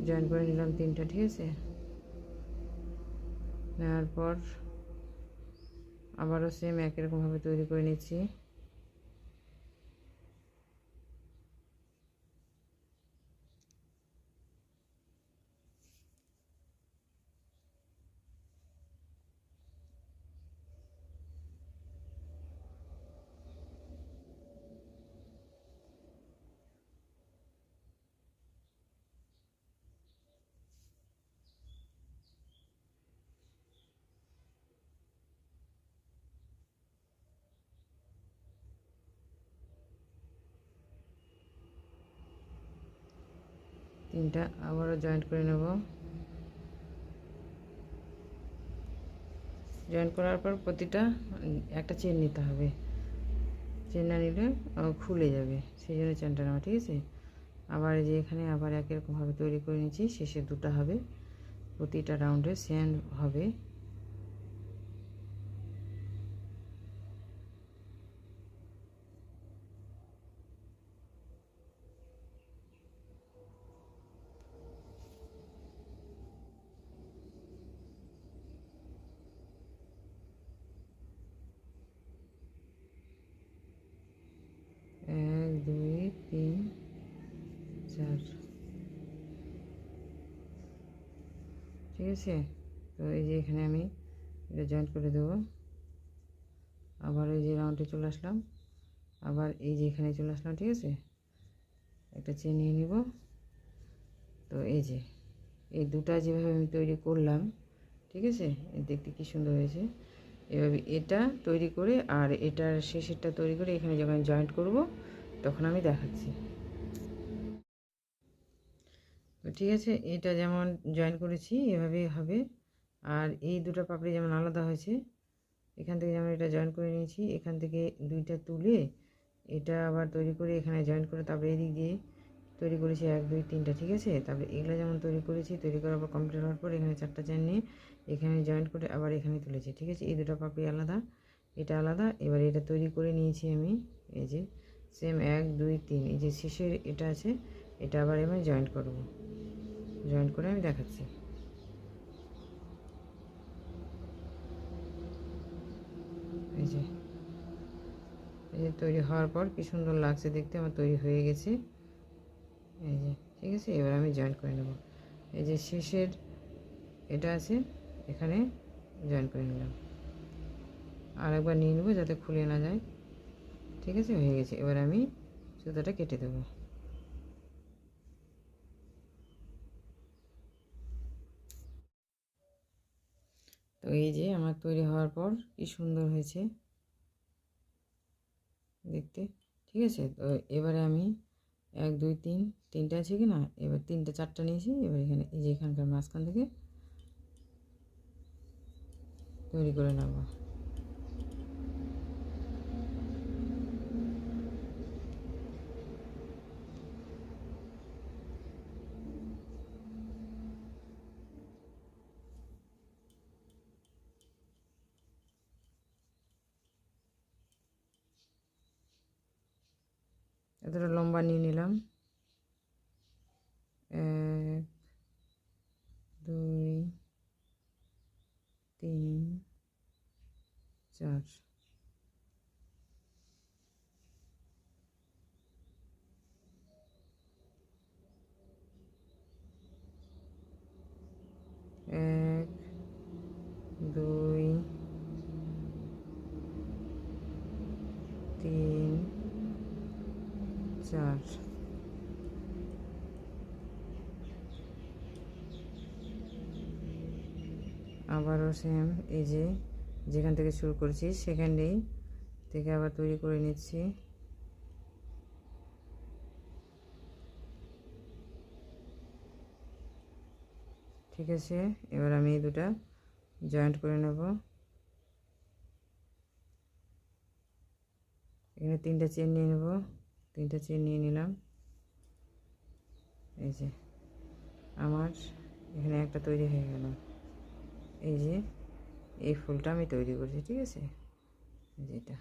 জয়েন করে নিলাম 3টা, ঠিক আছে। নেওয়ার পর আবারও সেম একই রকমভাবে তৈরি করে নিচ্ছি, তিনটা আবারও জয়েন্ট করে নেব। জয়েন করার পর প্রতিটা একটা চেন নিতে হবে, চেন না নিলে খুলে যাবে, সেই জন্য চেনটা নেওয়া, ঠিক আছে। আবার এই যে এখানে আবার একই রকমভাবে তৈরি করে নিচ্ছি, শেষে 2টা হবে, প্রতিটা রাউন্ডে সেম হবে। 4। ঠিক আছে, তো এই যে এখানে আমি এটা জয়েন্ট করে দেবো। আবার এই যে রাউন্ডে চলে আসলাম, আবার এই যে এখানে চলে আসলাম। ঠিক আছে, একটা চেন নিয়ে নিব। তো এই যে এই দুটা যেভাবে আমি তৈরি করলাম, ঠিক আছে, দেখতে কি সুন্দর হয়েছে। এভাবে এটা তৈরি করে আর এটার শেষেরটা তৈরি করে এখানে যখন জয়েন্ট করব তখন আমি দেখাচ্ছি। তো ঠিক আছে, এটা যেমন জয়েন করেছি এভাবেই হবে। আর এই দুটো পাপড়ি যেমন আলাদা হয়েছে, এখান থেকে যেমন এটা জয়েন করে নিয়েছি, এখান থেকে দুইটা তুলে এটা আবার তৈরি করে এখানে জয়েন করে তারপরে এদিক দিয়ে তৈরি করেছি 1 2 3টা। ঠিক আছে, তারপরে এগুলো যেমন তৈরি করেছি, তৈরি করার পর কমপ্লিট হওয়ার পর এখানে 4টা চেন নিয়ে এখানে জয়েন করে আবার এখানে তুলেছি। ঠিক আছে, এই দুটো পাপড়ি আলাদা, এটা আলাদা। এবার এটা তৈরি করে নিয়েছি আমি। এই যে সেম 1 2 3, এই যে শেষের এটা আছে, এটা আবার আমি জয়েন্ট করব। জয়েন্ট করে আমি দেখাচ্ছি। এই যে তৈরি হওয়ার পর কি সুন্দর লাগছে দেখতে, আমার তৈরি হয়ে গেছে। এই যে ঠিক আছে, এবার আমি জয়েন করে নেব। এই যে শেষের এটা আছে, এখানে জয়েন করে নিলাম। আর একবার নিয়ে নেবো যাতে খুলে না যায়। ঠিক আছে, হয়ে গেছে। এবার আমি সুতোটা কেটে দেবো। তো এই যে আমার তৈরি হওয়ার পর কি সুন্দর হয়েছে দেখতে। ঠিক আছে, তো এবারে আমি 1 2 3 তিনটা আছে কি না, এবার 3টে 4টা নিয়েছি। এবার এখানে এই যে এখানকার মাঝখান থেকে তৈরি করে নেব। এতটা লম্বা নিয়ে নিলাম। 1 2 3 4। 1 2 3 4। আবারও সেম এই যে যেখান থেকে শুরু করেছি সেখানেই থেকে আবার তৈরি করে নিচ্ছি। ঠিক আছে, এবার আমি এই দুটা জয়েন্ট করে নেব। এখানে 3টা চেন নিয়ে নেব। 3টা চেন নিয়ে নিলাম। এই যে আমার এখানে একটা তৈরি হয়ে গেল। এই যে এই ফুলটা আমি তৈরি করছি। ঠিক আছে, যেটা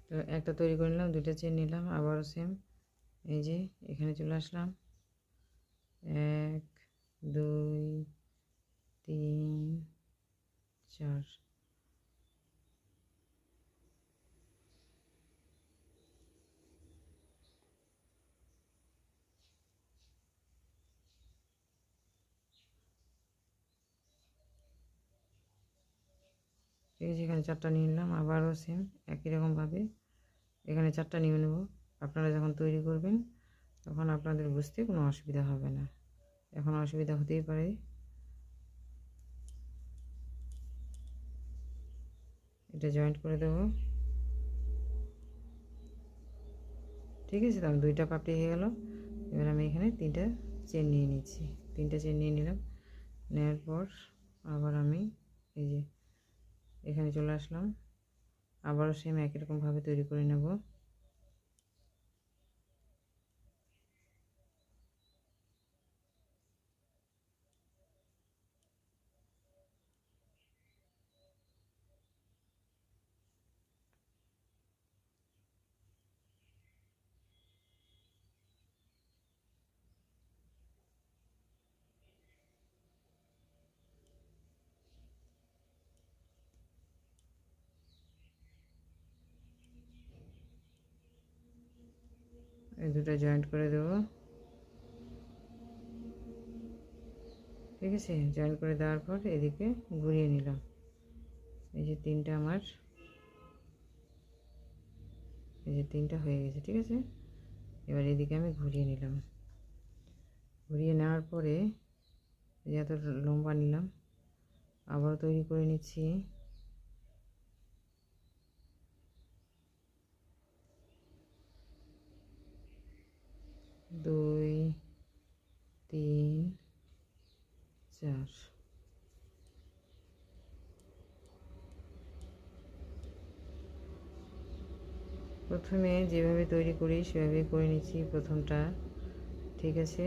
তো একটা তৈরি করে নিলাম, 2টা চেন নিলাম, আবারও সেম এই যে এখানে চলে আসলাম। 1 2 3 4। ঠিক আছে, এখানে 4টা নিয়ে নিলাম, আবারও সেম একই রকমভাবে এখানে 4টা নিয়ে নেব। আপনারা যখন তৈরি করবেন তখন আপনাদের বুঝতে কোনো অসুবিধা হবে না। এখন অসুবিধা হতেই পারে। এটা জয়েন্ট করে দেব। ঠিক আছে, তো 2টা পাপড়ি হয়ে গেল। এবার আমি এখানে 3টা চেন নিয়ে নিচ্ছি। 3টা চেন নিয়ে নিলাম। নেওয়ার পর আবার আমি এই যে এখানে চলে আসলাম, আবারও সেম একই রকমভাবে তৈরি করে নেব। এই দুটো জয়েন্ট করে দেবো। ঠিক আছে, জয়েন করে দেওয়ার পর এদিকে ঘুরিয়ে নিলাম। এই যে তিনটা আমার, এই যে তিনটা হয়ে গেছে। ঠিক আছে, এবার এদিকে আমি ঘুরিয়ে নিলাম। ঘুরিয়ে নেওয়ার পরে এই এত লম্বা নিলাম, আবার তৈরি করে নিচ্ছি। দুই, তিন, চার। প্রথমে যেভাবে তৈরি করি সেভাবে করে নিচ্ছি প্রথমটা। ঠিক আছে,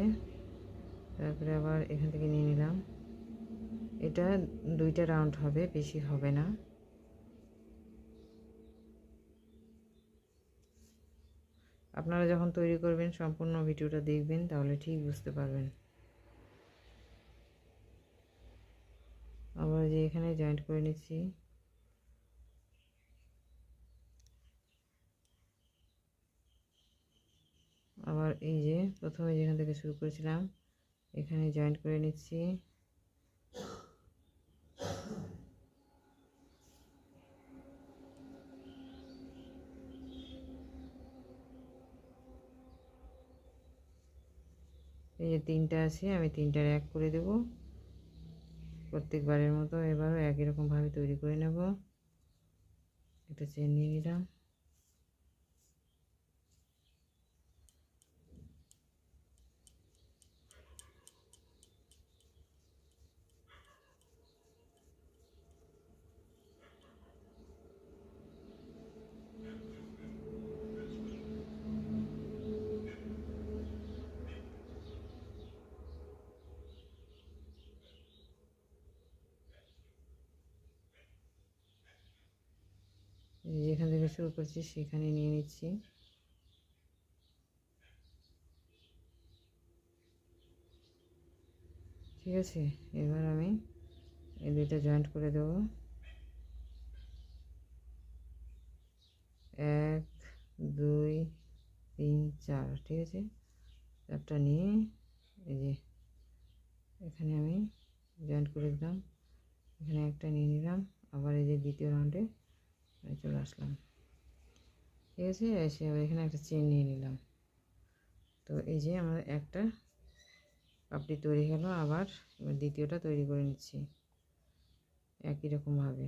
তারপরে আবার এখান থেকে নিয়ে নিলাম। এটা দুইটা রাউন্ড হবে, বেশি হবে না। আপনারা যখন তৈরি করবেন সম্পূর্ণ ভিডিওটা দেখবেন, তাহলে ঠিক বুঝতে পারবেন। আবার যে এখানে জয়েন্ট করে নিচ্ছি। আবার এই যে প্রথমে যেখান থেকে শুরু করেছিলাম এখানে জয়েন্ট করে নিচ্ছি। এই যে তিনটা আছে, আমি তিনটার এক করে দেব প্রত্যেকবারের মতো। এবারও একই রকমভাবে তৈরি করে নেব। একটা চেন নিয়ে নিলাম। যেখান থেকে শুরু করছি সেখানে নিয়ে নিচ্ছি। ঠিক আছে, এবার আমি এই দুইটা জয়েন্ট করে দেব। এক, দুই, তিন, চার। ঠিক আছে, চারটা নিয়ে এই যে এখানে আমি জয়েন্ট করে দিলাম। এখানে একটা নিয়ে নিলাম। আবার এই যে দ্বিতীয় রাউন্ডে চলে আসলাম। ঠিক আছে, এসে আবার এখানে একটা চেন নিয়ে নিলাম। তো এই যে আমার একটা পাপড়ি তৈরি হলো। আবার এবার দ্বিতীয়টা তৈরি করে নিচ্ছি একই রকমভাবে।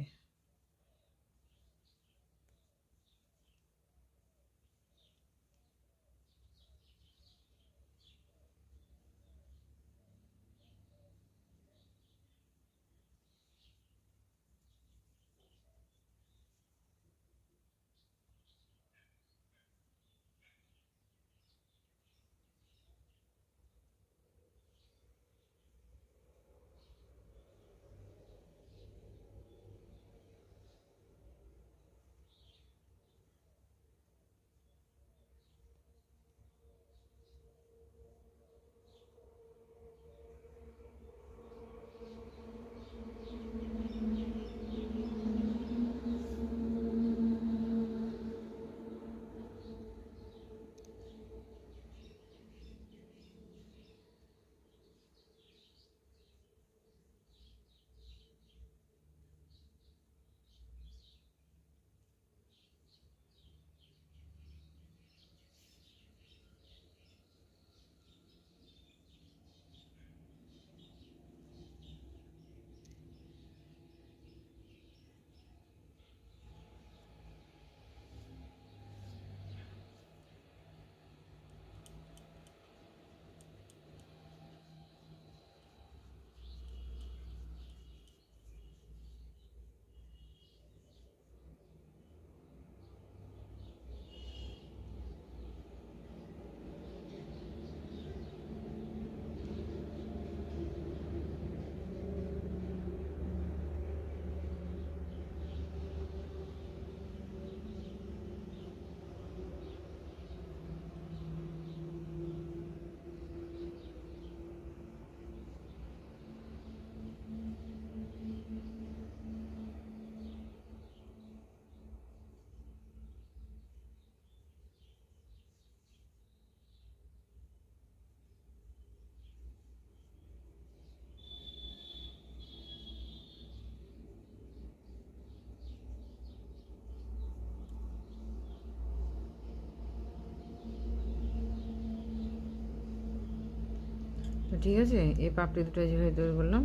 ঠিক আছে, এই পাপড়ি দুটো যেভাবে তৈরি করলাম,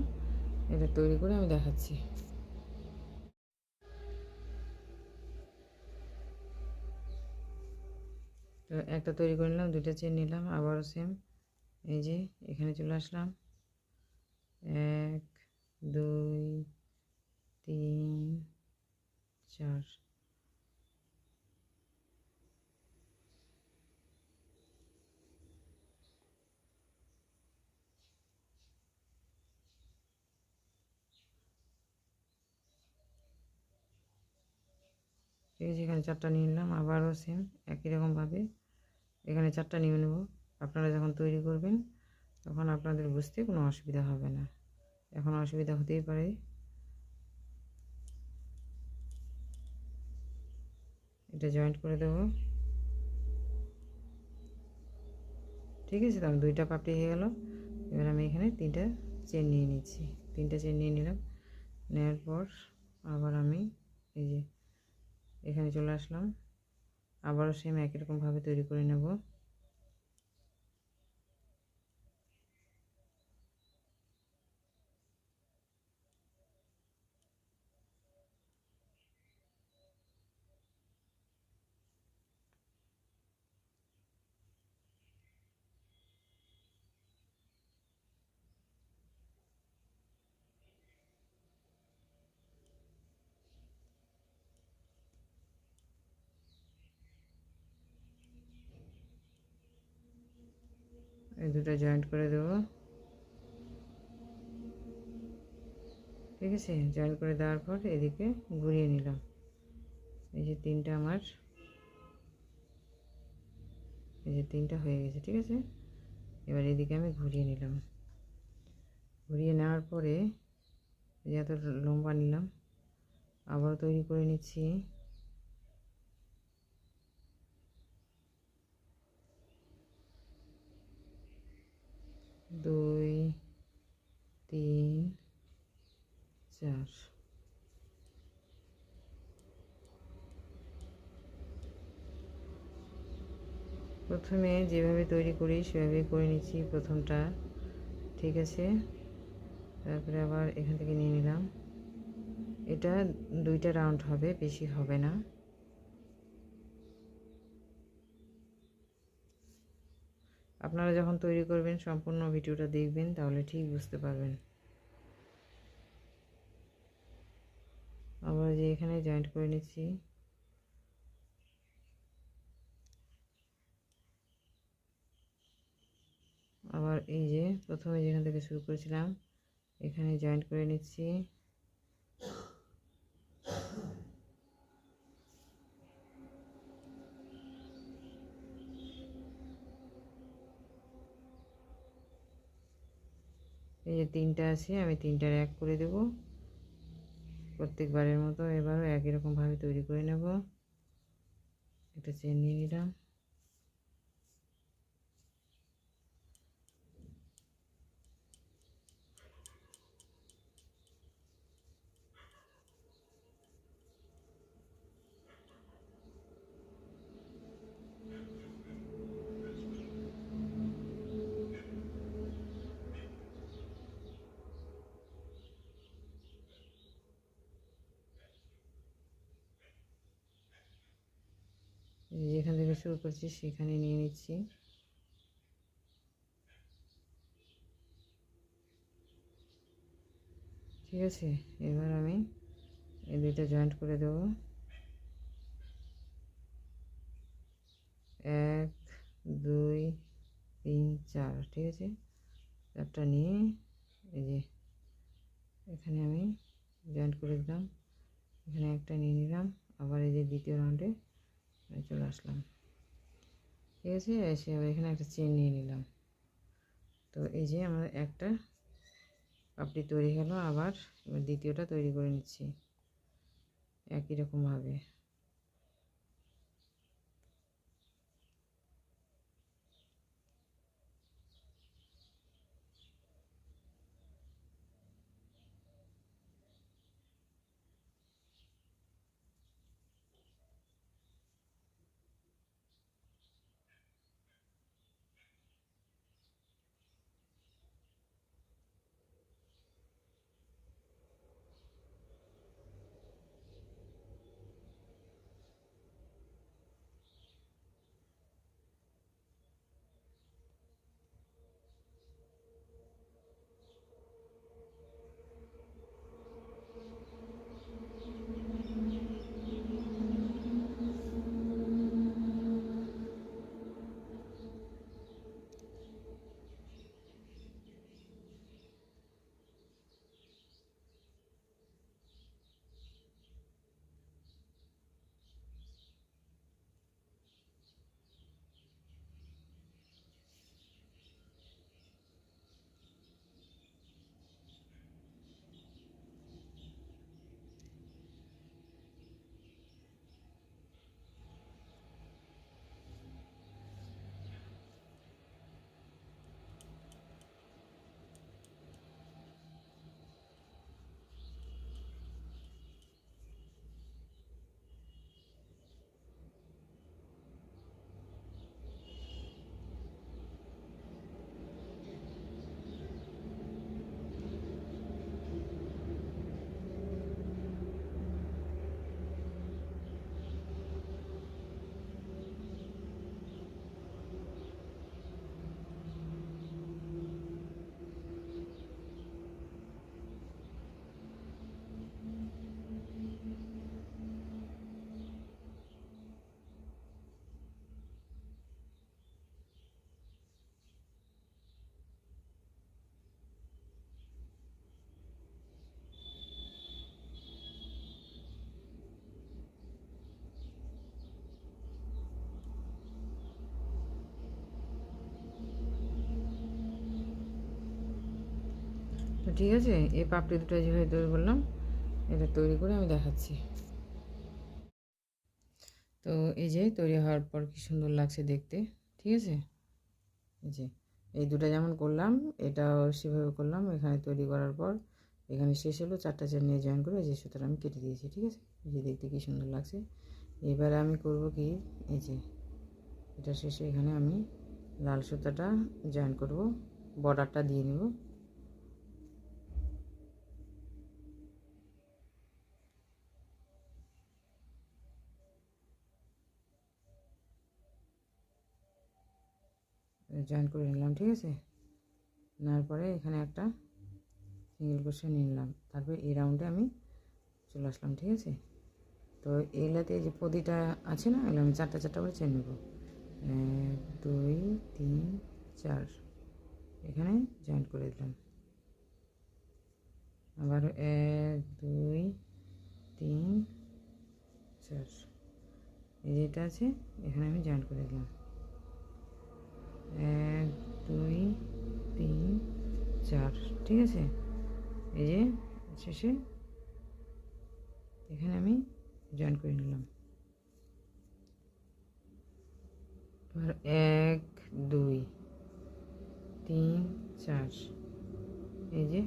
এটা তৈরি করে আমি দেখাচ্ছি। তো একটা তৈরি করে নিলাম, দুইটা চেন নিলাম, আবারও সেম এই যে এখানে চলে আসলাম, 1 2 3 4। ঠিক আছে, এখানে 4টা নিয়ে নিলাম, আবারও সেম একই রকমভাবে এখানে 4টা নিয়ে নেব। আপনারা যখন তৈরি করবেন তখন আপনাদের বুঝতে কোনো অসুবিধা হবে না, এখন অসুবিধা হতেই পারে। এটা জয়েন্ট করে দেব। ঠিক আছে, তো আমি 2টা পাপড়ি হয়ে গেল। এবার আমি এখানে 3টা চেন নিয়ে নিচ্ছি, 3টা চেন নিয়ে নিলাম। নেওয়ার পর আবার আমি এই যে এখানে চলে আসলাম, আবারও সেম একই রকমভাবে তৈরি করে নেব। এই দুটো জয়েন্ট করে দেব। ঠিক আছে, জয়েন করে দেওয়ার পর এদিকে ঘুরিয়ে নিলাম। এই যে 3টা আমার, এই যে 3টা হয়ে গেছে। ঠিক আছে, এবার এদিকে আমি ঘুরিয়ে নিলাম। ঘুরিয়ে নেওয়ার পরে এই এত লম্বা নিলাম, আবার তৈরি করে নিচ্ছি। দুই, তিন, চার। প্রথমে যেভাবে তৈরি করি সেভাবে করে নিচ্ছি প্রথমটা। ঠিক আছে, তারপরে আবার এখান থেকে নিয়ে নিলাম। এটা 2টা রাউন্ড হবে, বেশি হবে না। আপনারা যখন তৈরি করবেন সম্পূর্ণ ভিডিওটা দেখবেন, তাহলে ঠিক বুঝতে পারবেন। আবার যে এখানে জয়েন্ট করে নিচ্ছি। আবার এই যে প্রথমে যেখান থেকে শুরু করেছিলাম এখানে জয়েন্ট করে নিচ্ছি। এই যে 3টা আছে, আমি 3টার এক করে দেব প্রত্যেকবারের মতো। এবারও একই রকমভাবে তৈরি করে নেব। একটা চেন নিয়ে নিলাম। যেখান থেকে শুরু করছি সেখানে নিয়ে নিচ্ছি। ঠিক আছে, এবার আমি এই 2টা জয়েন্ট করে দেব। 1 2 3 4। ঠিক আছে, 4টা নিয়ে এই যে এখানে আমি জয়েন্ট করে দিলাম। এখানে একটা নিয়ে নিলাম, আবার এই যে দ্বিতীয় রাউন্ডে চলে আসলাম। ঠিক আছে, এসে আবার এখানে একটা চেন নিয়ে নিলাম। তো এই যে আমার একটা পাপড়ি তৈরি হলো। আবার এবার দ্বিতীয়টা তৈরি করে নিচ্ছি একই রকমভাবে। ঠিক আছে, এই পাপড়ি দুটো যেভাবে তৈরি করলাম, এটা তৈরি করে আমি দেখাচ্ছি। তো এই যে তৈরি হওয়ার পর কি সুন্দর লাগছে দেখতে, ঠিক আছে। এই যে এই দুটো যেমন করলাম, এটাও সেভাবে করলাম। এখানে তৈরি করার পর এখানে শেষ হলো, 4টা চেন নিয়ে জয়েন করে যে সুতোটা আমি কেটে দিয়েছি, ঠিক আছে। এই যে দেখতে কি সুন্দর লাগছে। এবারে আমি করব কি, এই যে এটা শেষে এখানে আমি লাল সুতাটা জয়েন করব, বর্ডারটা দিয়ে নেব। জয়েন করে নিলাম, ঠিক আছে। নেওয়ার পরে এখানে একটা সিঙ্গেল ক্রোশে নিয়ে নিলাম, তারপরে এই রাউন্ডে আমি চলে আসলাম, ঠিক আছে। তো এইগুলাতে যে প্রতিটা আছে না, এগুলো আমি 4টা করে চেন নেব। 1 2 3 4 এখানে জয়েন করে দিলাম। আবার 1 2 3 4 এই যেটা আছে এখানে আমি জয়েন করে দিলাম। 1 2 3 4, ঠিক আছে। এই যে শেষে এখানে আমি জয়েন করে নিলাম। এবার 1 2 3 4 এই যে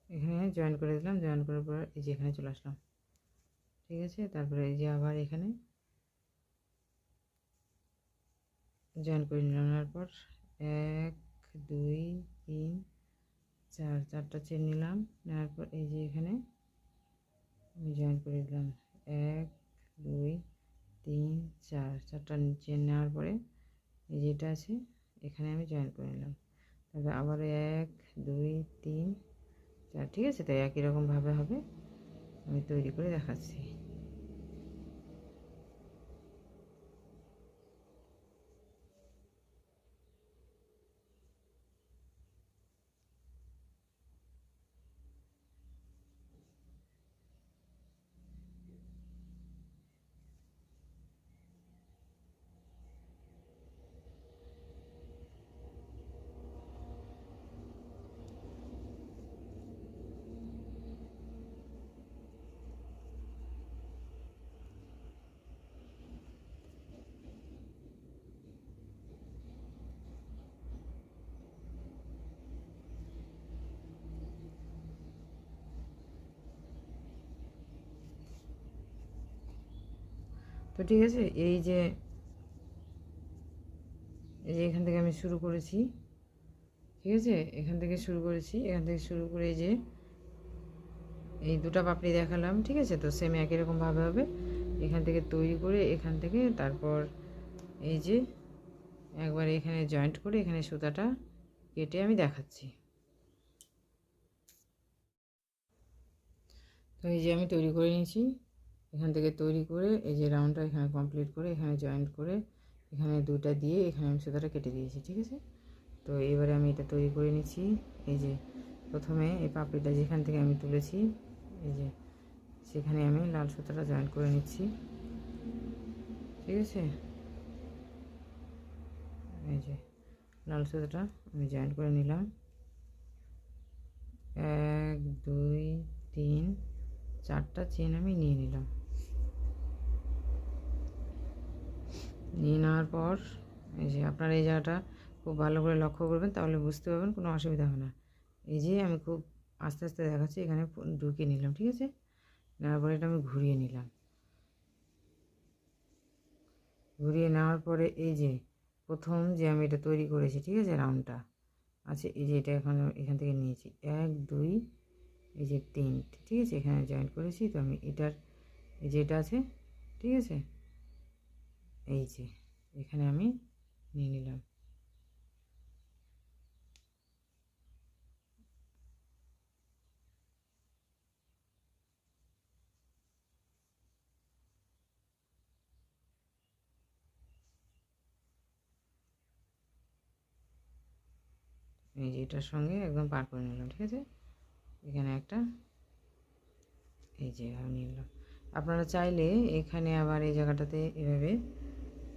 এখানে জয়েন করে দিলাম। জয়েন করার পর এই যে এখানে চলে আসলাম, ঠিক আছে। তারপরে এই যে আবার এখানে জয়েন করে নিলাম। নেওয়ার পর 1 2 3 4 4টা চেন নিলাম। নেওয়ার পর এই যে এখানে আমি জয়েন করে দিলাম। 1 2 3 4 4টা চেন নেওয়ার পরে এই যেটা আছে এখানে আমি জয়েন করে নিলাম। তারপর আবার 1 2 3 4, ঠিক আছে। তাই একই রকমভাবে হবে, আমি তৈরি করে দেখাচ্ছি। তো ঠিক আছে, এই যে এখান থেকে আমি শুরু করেছি, ঠিক আছে। এখান থেকে শুরু করেছি, এখান থেকে শুরু করে এই যে এই দুটো পাপড়ি দেখালাম, ঠিক আছে। তো সেম একই রকমভাবে হবে। এখান থেকে তৈরি করে এখান থেকে তারপর এই যে একবার এখানে জয়েন্ট করে এখানে সুতাটা কেটে আমি দেখাচ্ছি। তো এই যে আমি তৈরি করে নিয়েছি। এখান থেকে তৈরি করে এই যে রাউন্ডটা এখানে কমপ্লিট করে এখানে জয়েন্ট করে এখানে দুটা দিয়ে এখানে আমি সুতাটা কেটে দিয়েছি, ঠিক আছে। তো এবারে আমি এটা তৈরি করে নিচ্ছি। এই যে প্রথমে এই পাপড়িটা যেখান থেকে আমি তুলেছি, এই যে সেখানে আমি লাল সুতাটা জয়েন করে নিচ্ছি, ঠিক আছে। এই যে লাল সুতাটা আমি জয়েন করে নিলাম। 1 2 3 4টা চেন আমি নিয়ে নিলাম। নিয়ে নেওয়ার পর এই যে আপনারা এই জায়গাটা খুব ভালো করে লক্ষ্য করবেন, তাহলে বুঝতে পারবেন, কোনো অসুবিধা হবে না। এই যে আমি খুব আস্তে আস্তে দেখাচ্ছি, এখানে ঢুকিয়ে নিলাম, ঠিক আছে। নেওয়ার পরে এটা আমি ঘুরিয়ে নিলাম। ঘুরিয়ে নেওয়ার পরে এই যে প্রথম যে আমি এটা তৈরি করেছি, ঠিক আছে, রাউন্ডটা আছে, এই যে এটা এখান থেকে নিয়েছি 1 2 এই যে 3, ঠিক আছে। এখানে জয়েন করেছি। তো আমি এটার এই যে এটা আছে, ঠিক আছে, এই যে এখানে আমি নিয়ে নিলাম। এই যে এটার সঙ্গে একদম পার করে নিলাম, ঠিক আছে। এখানে একটা এই যে আমি নিলাম। আপনারা চাইলে এখানে আবার এই জায়গাটাতে এভাবে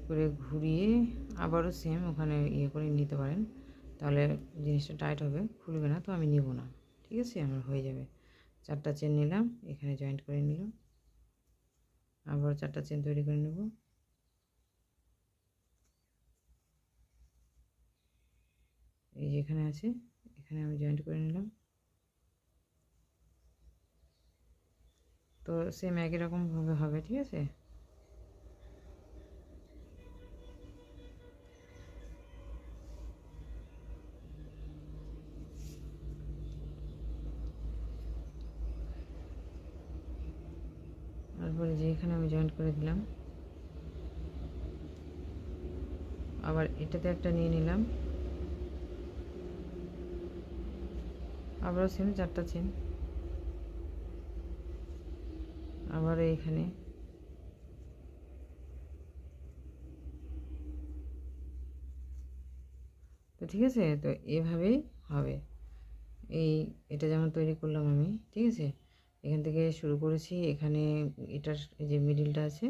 করে ঘুরিয়ে আবারও সেম ওখানে ইয়ে করে নিতে পারেন, তাহলে জিনিসটা টাইট হবে, খুলবে না। তো আমি নিব না, ঠিক আছে, আমার হয়ে যাবে। 4টা চেন নিলাম, এখানে জয়েন্ট করে নিলাম, আবার 4টা চেন তৈরি করে নেব। এই যে এখানে আছে, এখানে আমি জয়েন্ট করে নিলাম। তো সেম একই রকমভাবে হবে, ঠিক আছে। তারপরে যে এখানে আমি জয়েন্ট করে দিলাম, আবার এটাতে একটা নিয়ে নিলাম, আবারও সেম 4টা চেন, আবার এইখানে তো ঠিক আছে। তো এভাবেই হবে। এটা যেমন তৈরি করলাম আমি, ঠিক আছে। এখান থেকে শুরু করেছি, এখানে এটার এই যে মিডিলটা আছে,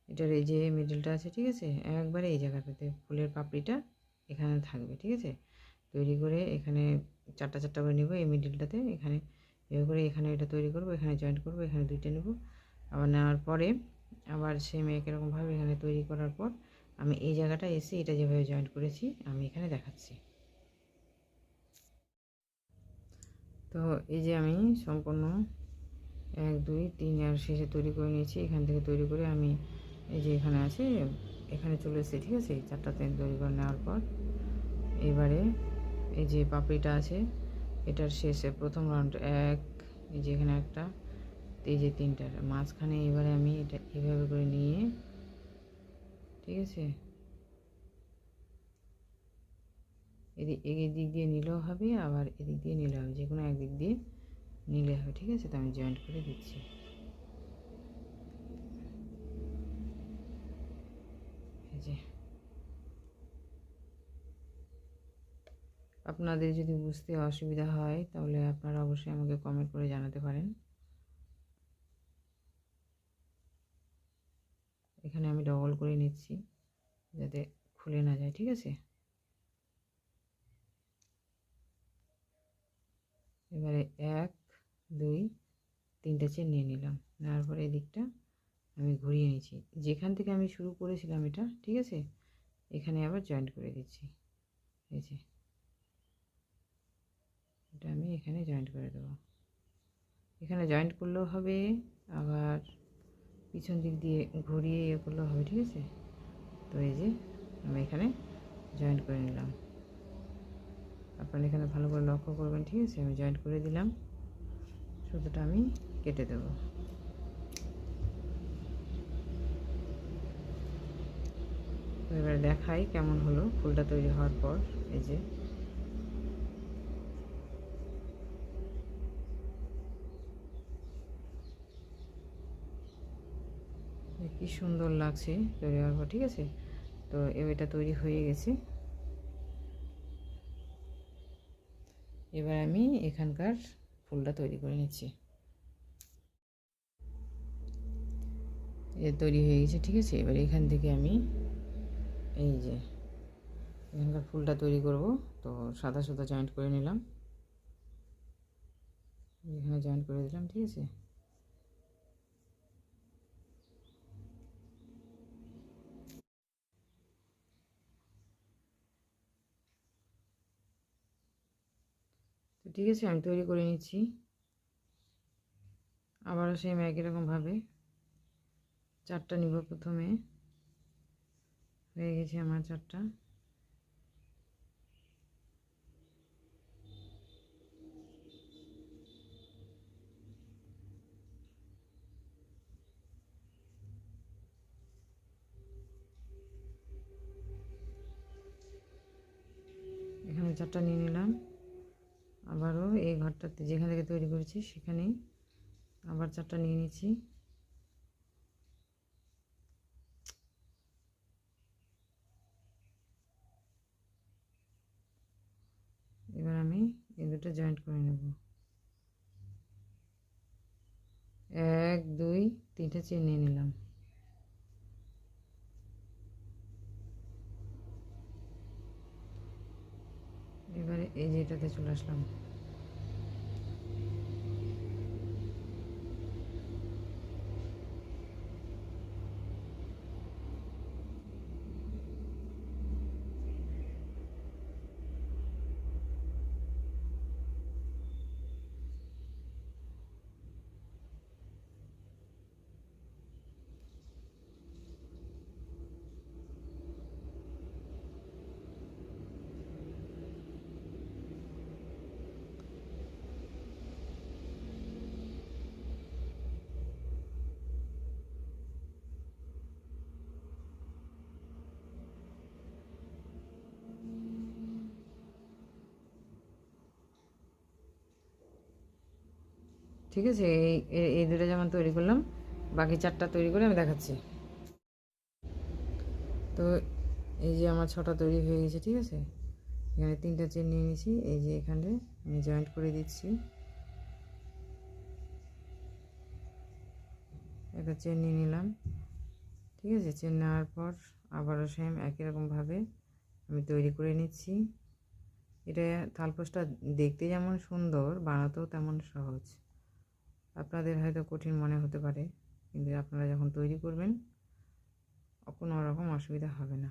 এটার এই যে মিডিলটা আছে, ঠিক আছে, একবারে এই জায়গাটাতে ফুলের পাপড়িটা এখানে থাকবে, ঠিক আছে। তৈরি করে এখানে 4টা করে নেব এই মিডিলটাতে, এখানে এভাবে করে এখানে এটা তৈরি করব, এখানে জয়েন্ট করব, এখানে 2টা নেব। আবার নেওয়ার পরে আবার সেম একই রকমভাবে এখানে তৈরি করার পর আমি এই জায়গাটা এসে এটা যেভাবে জয়েন্ট করেছি আমি এখানে দেখাচ্ছি। তো এই যে আমি সম্পূর্ণ 1 2 3 আর শেষে তৈরি করে নিয়েছি। এখান থেকে তৈরি করে আমি এই যে এখানে আছে, এখানে চলে এসেছি, ঠিক আছে। 4টা চেন তৈরি করে নেওয়ার পর এবারে এই যে পাপড়িটা আছে, এটার শেষে প্রথম রাউন্ড 1, এই যে এখানে একটা, এই যে 3টার মাঝখানে এবারে আমি এটা এভাবে করে নিয়ে, ঠিক আছে, এদিক দিয়ে নিলেও হবে, আবার এদিক দিয়ে নিলেও হবে, যে কোনো একদিক দিয়ে নিলে হবে, ঠিক আছে। তো আমি জয়েন্ট করে দিচ্ছি, এই যে। আপনাদের যদি বুঝতে অসুবিধা হয় তাহলে আপনারা অবশ্যই আমাকে কমেন্ট করে জানাতে পারেন। এখানে আমি ডবল করে নিচ্ছি যাতে খুলে না যায়, ঠিক আছে। এবারে 1 2 3টে চেন নিয়ে নিলাম, নেওয়ার পরে এই দিকটা আমি ঘুরিয়ে নিচ্ছি, যেখান থেকে আমি শুরু করেছিলাম এটা, ঠিক আছে। এখানে আবার জয়েন্ট করে দিচ্ছি, এই যে এটা আমি এখানে জয়েন্ট করে দেবো। এখানে জয়েন্ট করলেও হবে, আবার পিছন দিক দিয়ে ঘুরিয়ে ইয়ে করলেও হবে, ঠিক আছে। তো এই যে আমি এখানে জয়েন্ট করে নিলাম, আপনারা এখানে ভালো করে লক্ষ্য করবেন, ঠিক আছে। আমি জয়েন্ট করে দিলাম, সুতোটা আমি কেটে দেবো। তো এবার দেখাই কেমন হলো ফুলটা তৈরি হওয়ার পর। এই যে কি সুন্দর লাগছে তৈরি হওয়ার পর, ঠিক আছে। তো এটা তৈরি হয়ে গেছে। এবার আমি এখানকার ফুলটা তৈরি করে নিচ্ছি। তৈরি হয়ে গেছে, ঠিক আছে। এবার এখান থেকে আমি এই যে এখানকার ফুলটা তৈরি করব। তো সাদা সুতা জয়েন্ট করে নিলাম, এখানে জয়েন্ট করে দিলাম, ঠিক আছে। তো ঠিক আছে, আমি তৈরি করে নিচ্ছি। আবারও সেম একই রকমভাবে 4টা নিব প্রথমে, হয়ে গেছে আমার 4টা। এখানে 4টা নিয়ে নিলাম, আবারও এই ঘরটাতে যেখান থেকে তৈরি করেছি সেখানেই আবার 4টা নিয়ে নিচ্ছি। এবার আমি এই দুটো জয়েন্ট করে নেব। 1 2 3টে চেন নিয়ে নিলাম। এবারে এই যে এটাতে চলে আসলাম। ঠিক আছে, এই দুটো যেমন তৈরি করলাম, বাকি 4টা তৈরি করে আমি দেখাচ্ছি। তো এই যে আমার 6টা তৈরি হয়ে গেছে। ঠিক আছে, এখানে 3টা চেন নিয়ে নিয়েছি। এই যে এখানে আমি জয়েন্ট করে দিচ্ছি। একটা চেন নিয়ে নিলাম। ঠিক আছে, চেন নেওয়ার পর আবারও সেম একই রকমভাবে আমি তৈরি করে নিচ্ছি। এটা থালপোসটা দেখতে যেমন সুন্দর, বানাতেও তেমন সহজ। আপনাদের হয়তো কঠিন মনে হতে পারে, কিন্তু আপনারা যখন তৈরি করবেন কোনো রকম অসুবিধা হবে না।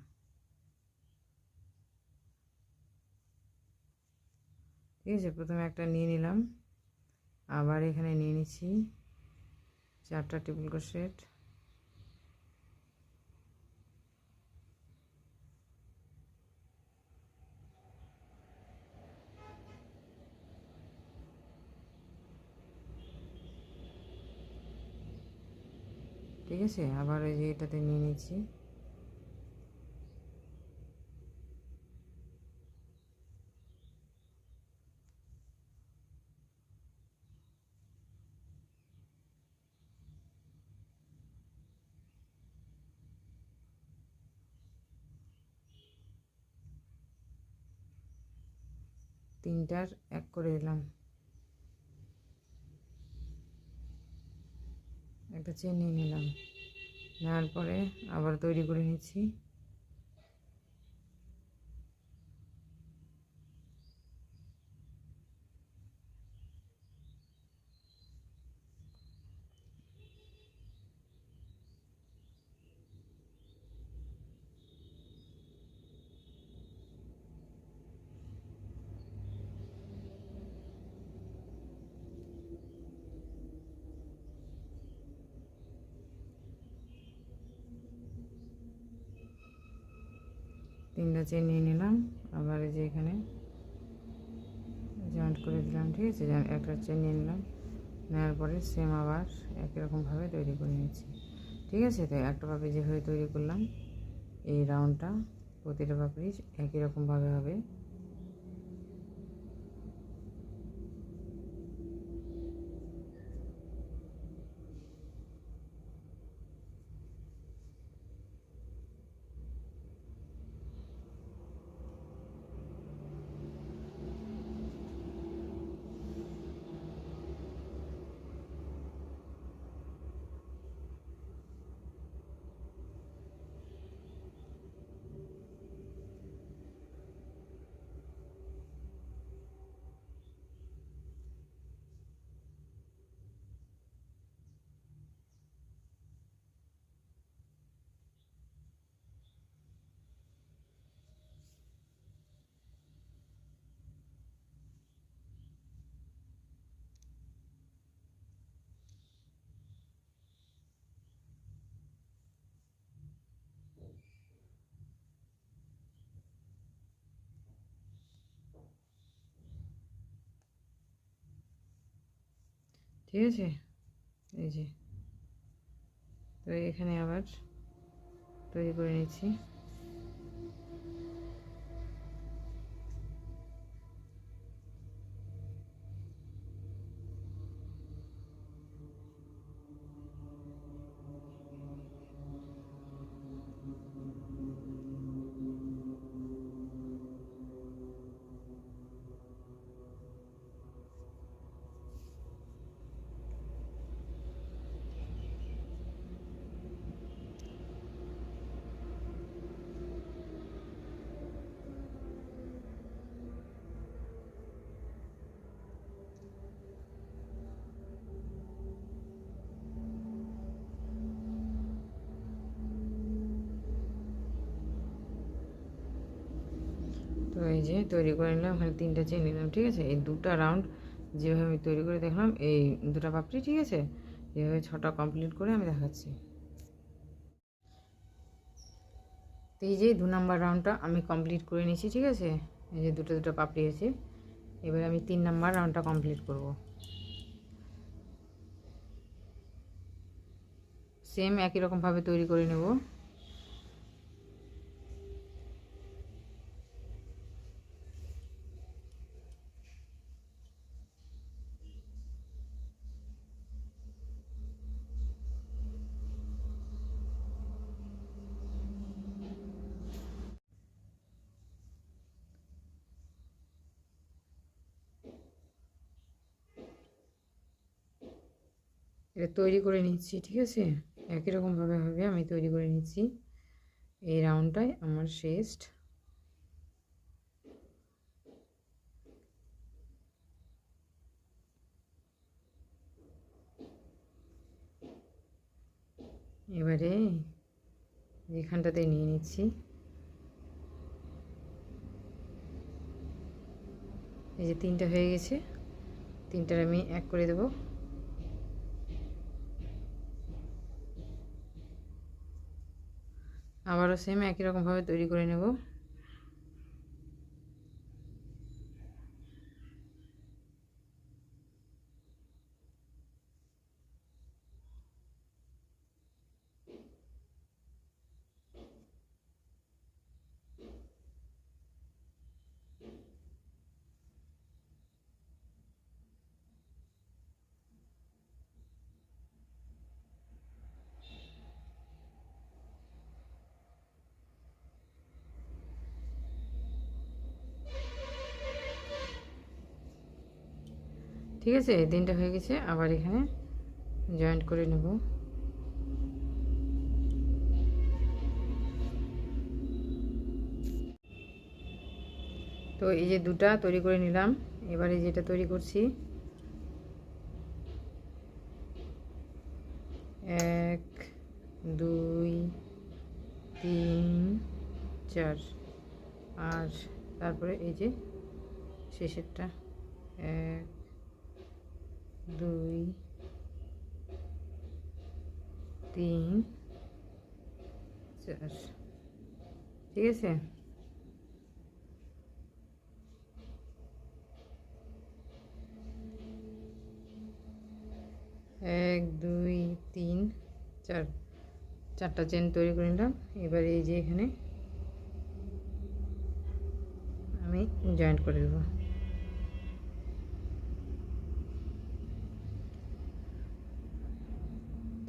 ঠিক আছে, প্রথমে একটা নিয়ে নিলাম, আবার এখানে নিয়ে নিচ্ছি 4টা ট্রিপল ক্রোশেট। ঠিক আছে, আবার এই যে এটাতে নিয়ে নিচ্ছি। তিনটার এক করে দিলাম। একটা চেন নিয়ে নিলাম, নেওয়ার পরে আবার তৈরি করে নিচ্ছি। তিনটা চেন নিয়ে নিলাম, আবার এই যে এখানে জয়েন্ট করে দিলাম। ঠিক আছে, একটা চেন নিয়ে নিলাম, নেওয়ার পরে সেম আবার একই রকমভাবে তৈরি করে নিচ্ছি। ঠিক আছে, তো একটা পাপড়ি যেভাবে তৈরি করলাম, এই রাউন্ডটা প্রতিটা পাপড়ি একই রকমভাবে হবে। ঠিক আছে, এই যে তো এখানে আবার তৈরি করে নিচ্ছি। তো এই যে তৈরি করে নিলাম, ওখানে 3টা চেন নিলাম, ঠিক আছে। এই 2টা রাউন্ড যেভাবে আমি তৈরি করে দেখলাম, এই 2টা পাপড়ি, ঠিক আছে, এভাবে 6টা কমপ্লিট করে আমি দেখাচ্ছি। তো এই যে 2 নাম্বার রাউন্ডটা আমি কমপ্লিট করে নিয়েছি, ঠিক আছে। এই যে দুটো পাপড়ি আছে, এবার আমি 3 নাম্বার রাউন্ডটা কমপ্লিট করব। সেম একই রকমভাবে তৈরি করে নেব। এটা তৈরি করে নিচ্ছি, ঠিক আছে। একই রকমভাবে আমি তৈরি করে নিচ্ছি। এই রাউন্ডটাই আমার শেষ। এবারে এখানটাতে নিয়ে নিচ্ছি। এই যে 3টা হয়ে গেছে, 3টার আমি এক করে দেব। আবারও সেম একই রকমভাবে তৈরি করে নেব। ঠিক আছে, 3টা হয়ে গেছে। আবার এখানে জয়েন্ট করে নেব। তো এই যে 2টা তৈরি করে নিলাম, এবারে যেটা তৈরি করছি, 1 2 3 4, আর তারপরে এই যে শেষেরটা 1 2 3 4, ঠিক আছে। 1 2 3 4, 4টা চেন তৈরি করে নিলাম। এবার এই যে এখানে আমি জয়েন্ট করে দেবো।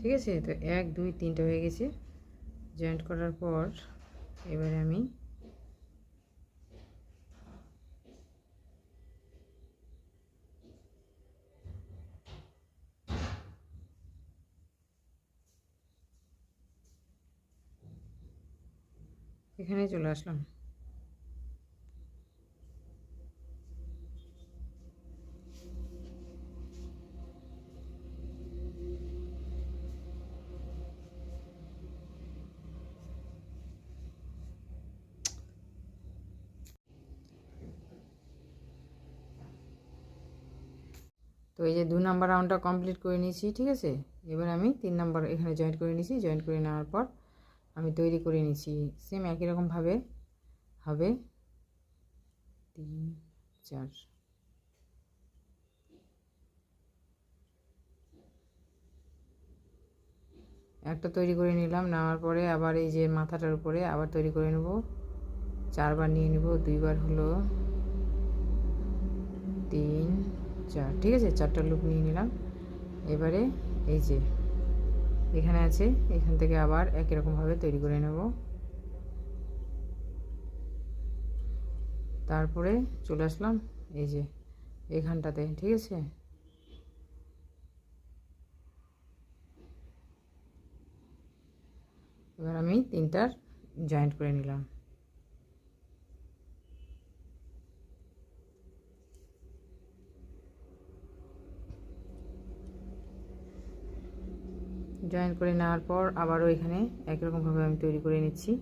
ঠিক আছে, তো 1 2 3টা হয়ে গেছে। জয়েন্ট করার পর এবারে আমি এখানে চলে আসলাম। তো এই যে 2 নাম্বার রাউন্ডটা কমপ্লিট করে নিয়েছি, ঠিক আছে। এবার আমি 3 নাম্বার এখানে জয়েন্ট করে নিয়েছি। জয়েন্ট করে নেওয়ার পর আমি তৈরি করে নিয়েছি, সেম একই রকমভাবে হবে 3 4। একটা তৈরি করে নিলাম, নেওয়ার পরে আবার এই যে মাথাটার উপরে আবার তৈরি করে নেব। 4বার নিয়ে নেব, 2বার হলো 3 4, ঠিক আছে। 4টা লুপ নিয়ে নিলাম। এবারে এই যে এখানে আছে, এখান থেকে আবার একই রকমভাবে তৈরি করে নেব। তারপরে চলে আসলাম এই যে এখানটাতে, ঠিক আছে। এবার আমি 3টার জয়েন্ট করে নিলাম। জয়েন্ট করে নেওয়ার পর আবারও এখানে একই রকমভাবে আমি তৈরি করে নিচ্ছি।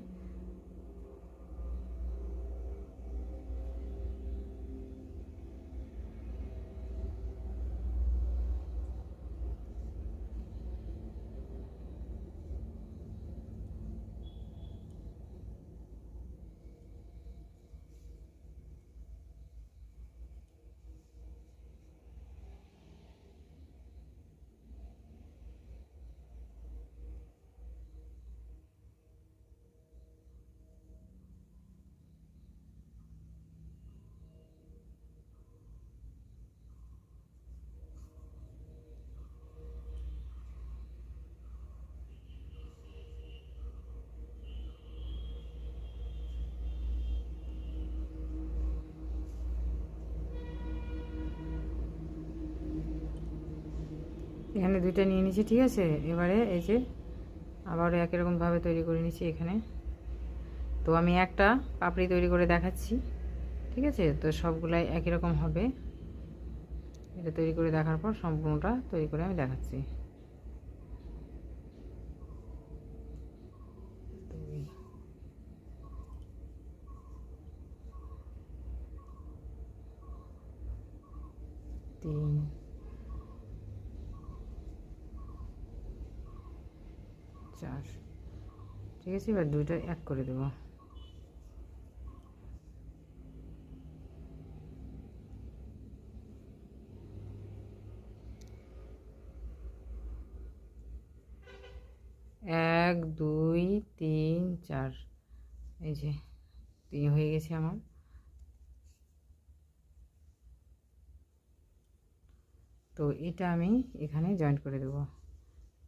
এখানে দুইটা নিয়ে নিয়েছি, ঠিক আছে। এবারে এই যে আবারও একই রকমভাবে তৈরি করে নিয়েছি এখানে। তো আমি একটা পাপড়ি তৈরি করে দেখাচ্ছি, ঠিক আছে। তো সবগুলাই একই রকম হবে। এটা তৈরি করে দেখার পর সম্পূর্ণটা তৈরি করে আমি দেখাচ্ছি। তিন, চার, ঠিক আছে। এবার দুইটা এক করে দেবো। এক, দুই, তিন, চার, এই যে তিন হয়ে গেছে আমার। তো এটা আমি এখানে জয়েন্ট করে দেবো,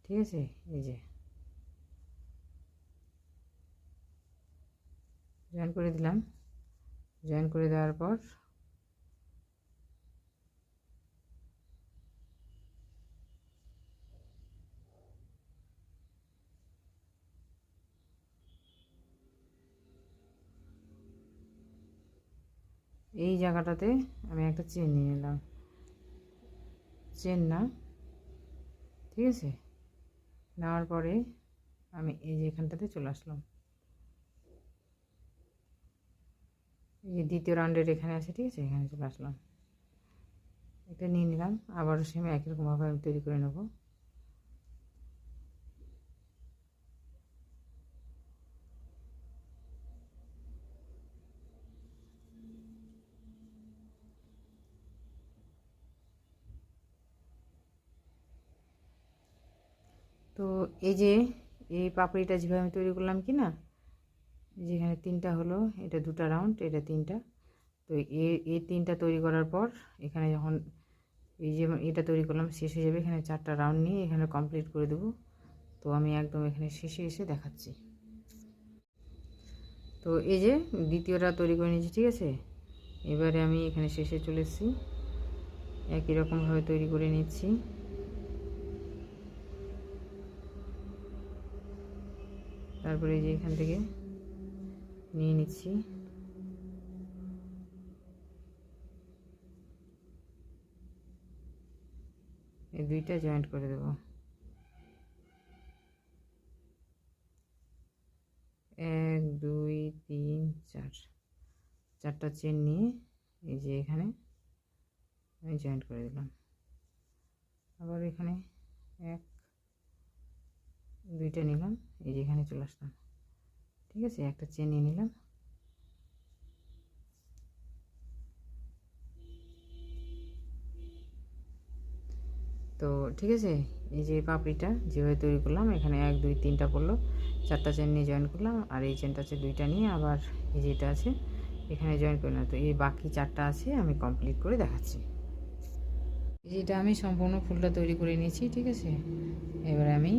ঠিক আছে। এই যে জয়েন করে দিলাম। জয়েন করে দেওয়ার পর এই জায়গাটাতে আমি একটা চেন নিয়ে নিলাম, চেন না, ঠিক আছে। নেওয়ার পরে আমি এই যে এখানটাতে চলে আসলাম, এই যে দ্বিতীয় রাউন্ডের এখানে আছে, ঠিক আছে। এখানে চলে আসলাম, এটা নিয়ে নিলাম। আবারও সেম একই রকমভাবে আমি তৈরি করে নেব। তো এই যে এই পাপড়িটা যেভাবে আমি তৈরি করলাম কি না, যেখানে তিনটা হলো, এটা দুটা রাউন্ড, এটা তিনটা। তো এই তিনটা তৈরি করার পর এখানে যখন এই যে এটা তৈরি করলাম শেষ হয়ে যাবে, এখানে চারটা রাউন্ড নিয়ে এখানে কমপ্লিট করে দেবো। তো আমি একদম এখানে শেষে এসে দেখাচ্ছি। তো এই যে দ্বিতীয়টা তৈরি করে নিয়েছি, ঠিক আছে। এবারে আমি এখানে শেষে চলে এসেছি, একই রকমভাবে তৈরি করে নিচ্ছি। তারপরে এই যে এখান থেকে নিয়ে নিচ্ছি, এই দুইটা জয়েন্ট করে দেবো। এক, দুই, তিন, চার, চারটা চেন নিয়ে এই যে এখানে আমি জয়েন্ট করে দিলাম। আবার এখানে এক, দুইটা নিলাম, এই যে এখানে চলে আসলাম, ঠিক আছে। একটা চেন নিয়ে নিলাম। তো ঠিক আছে, এই যে পাপড়িটা যেভাবে তৈরি করলাম, এখানে এক, দুই, তিনটা পড়লো, চারটা চেন নিয়ে জয়েন করলাম। আর এই চেনটা আছে দুইটা নিয়ে আবার এই যেটা আছে এখানে জয়েন করলাম। তো এই বাকি চারটা আছে আমি কমপ্লিট করে দেখাচ্ছি। যেটা আমি সম্পূর্ণ ফুলটা তৈরি করে নিয়েছি, ঠিক আছে। এবার আমি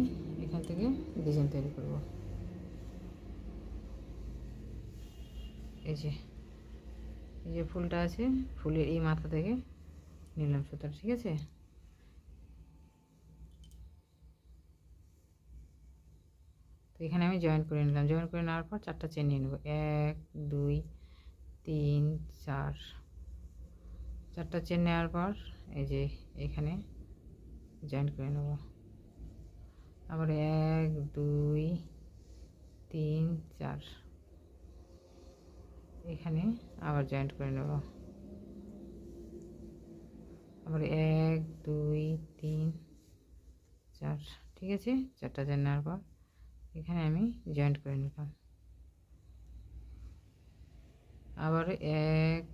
এখান থেকে ডিজাইন তৈরি করব। এই যে ফুলটা আছে, ফুলের এই মাথা থেকে নিলাম সুতা, ঠিক আছে। তো এখানে আমি জয়েন করে নিলাম। জয়েন করে নেওয়ার পর চারটা চেন নিয়ে নেব। এক, দুই, তিন, চার, চারটা চেন নেওয়ার পর এই যে এখানে জয়েন করে নেব। আবার এক, দুই, তিন, চার, এখানে আবার জয়েন্ট করে নেব। আবার এক, দুই, তিন, চার, ঠিক আছে। চারটা চেন নেওয়ার পর এখানে আমি জয়েন্ট করে নিলাম। আবার এক,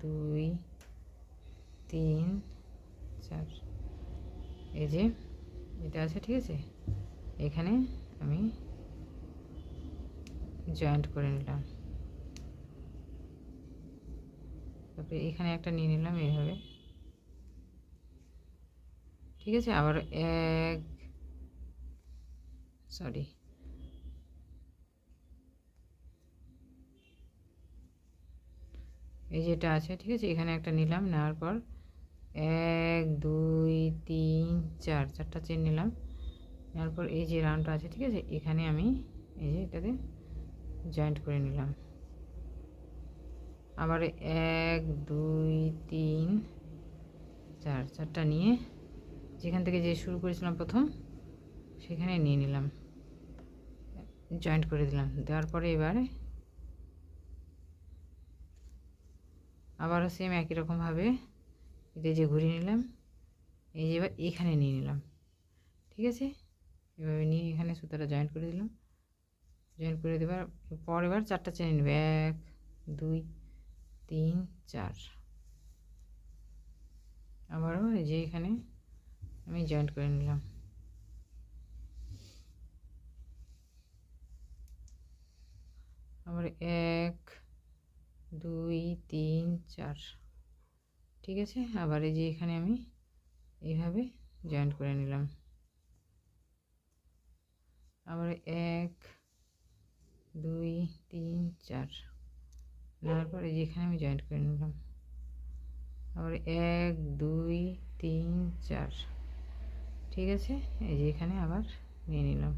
দুই, তিন, চার, এই যে এটা আছে, ঠিক আছে। এখানে আমি জয়েন্ট করে নিলাম। তারপরে এখানে একটা নিয়ে নিলাম এইভাবে, ঠিক আছে। আবার এক, সরি, এই যেটা আছে, ঠিক আছে। এখানে একটা নিলাম, নেওয়ার পর 1 2 3 4 চারটা চেন নিলাম। নেওয়ার পর এই যে রাউন্ডটা আছে, ঠিক আছে, এখানে আমি এই যে এটাতে জয়েন্ট করে নিলাম। আবার 1 2 3 4 চারটা নিয়ে যেখান থেকে যে শুরু করেছিলাম প্রথম সেখানে নিয়ে নিলাম, জয়েন্ট করে দিলাম। দেওয়ার পরে এবারে আবারও সেম একই রকমভাবে এটা যে ঘুরিয়ে নিলাম, এই যে এবার এখানে নিয়ে নিলাম, ঠিক আছে। এভাবে নিয়ে এখানে সুতাটা জয়েন্ট করে দিলাম। জয়েন্ট করে দেওয়ার পর এবার চারটা চেন নেবে, 1 2 3 4। আবারও এই যে এখানে আমি জয়েন্ট করে নিলাম। আবার 1 2 3 4, ঠিক আছে। আবার এই যে এখানে আমি এইভাবে জয়েন্ট করে নিলাম। আবার 1 2 3 4 নেওয়ার পরে যে এখানে আমি জয়েন্ট করে নিলাম। আবার 1 2 3 4, ঠিক আছে। এই যে এখানে আবার নিয়ে নিলাম।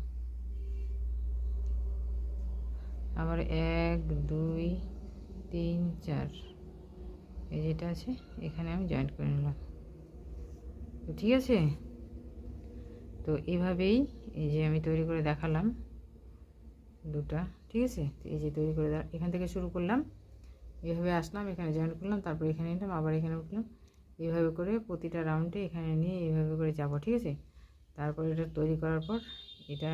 আবার 1 2 3 4, এই যেটা আছে এখানে আমি জয়েন্ট করে নিলাম। তো ঠিক আছে, তো এইভাবেই এই যে আমি তৈরি করে দেখালাম দুটা, ঠিক আছে। এই যে তৈরি করে এখান থেকে শুরু করলাম, এইভাবে আসলাম, এখানে জয়েন করলাম, তারপর এখানে নিলাম, আবার এখানে উঠলাম, এইভাবে করে প্রতিটা রাউন্ডে এখানে নিয়ে এইভাবে করে যাব, ঠিক আছে। তারপর এটা তৈরি করার পর এটা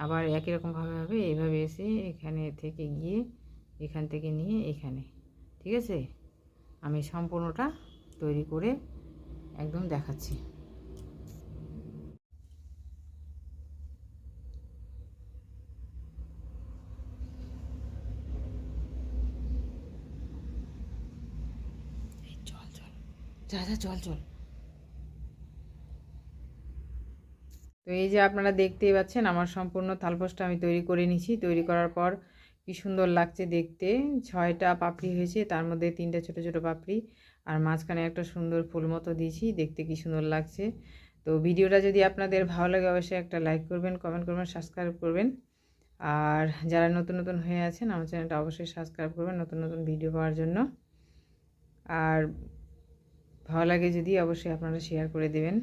আবার একই রকমভাবে হবে, এইভাবে এসে এখানে থেকে গিয়ে এখান থেকে নিয়ে এখানে, ঠিক আছে। আমি সম্পূর্ণটা তৈরি করে একদম দেখাচ্ছি। চল চল, যা যা, চল চল। তো এই যে আপনারা দেখতেই পাচ্ছেন আমার সম্পূর্ণ থালপোসটা আমি তৈরি করে নিয়েছি। তৈরি করার পর কি সুন্দর লাগছে দেখতে। 6টা পাপড়ি হয়েছে, তার মধ্যে 3টে ছোট ছোট পাপড়ি, আর মাঝখানে একটা সুন্দর ফুল মতো দিয়েছি, দেখতে কি সুন্দর লাগছে। তো ভিডিওটা যদি আপনাদের ভালো লাগে অবশ্যই একটা লাইক করবেন, কমেন্ট করবেন, সাবস্ক্রাইব করবেন। আর যারা নতুন নতুন হয়ে আছেন আমার চ্যানেলটা অবশ্যই সাবস্ক্রাইব করবেন নতুন নতুন ভিডিও পাওয়ার জন্য। আর ভালো লাগে যদি অবশ্যই আপনারা শেয়ার করে দেবেন।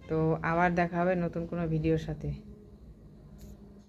তো আবার দেখা হবে নতুন কোনো ভিডিওর সাথে।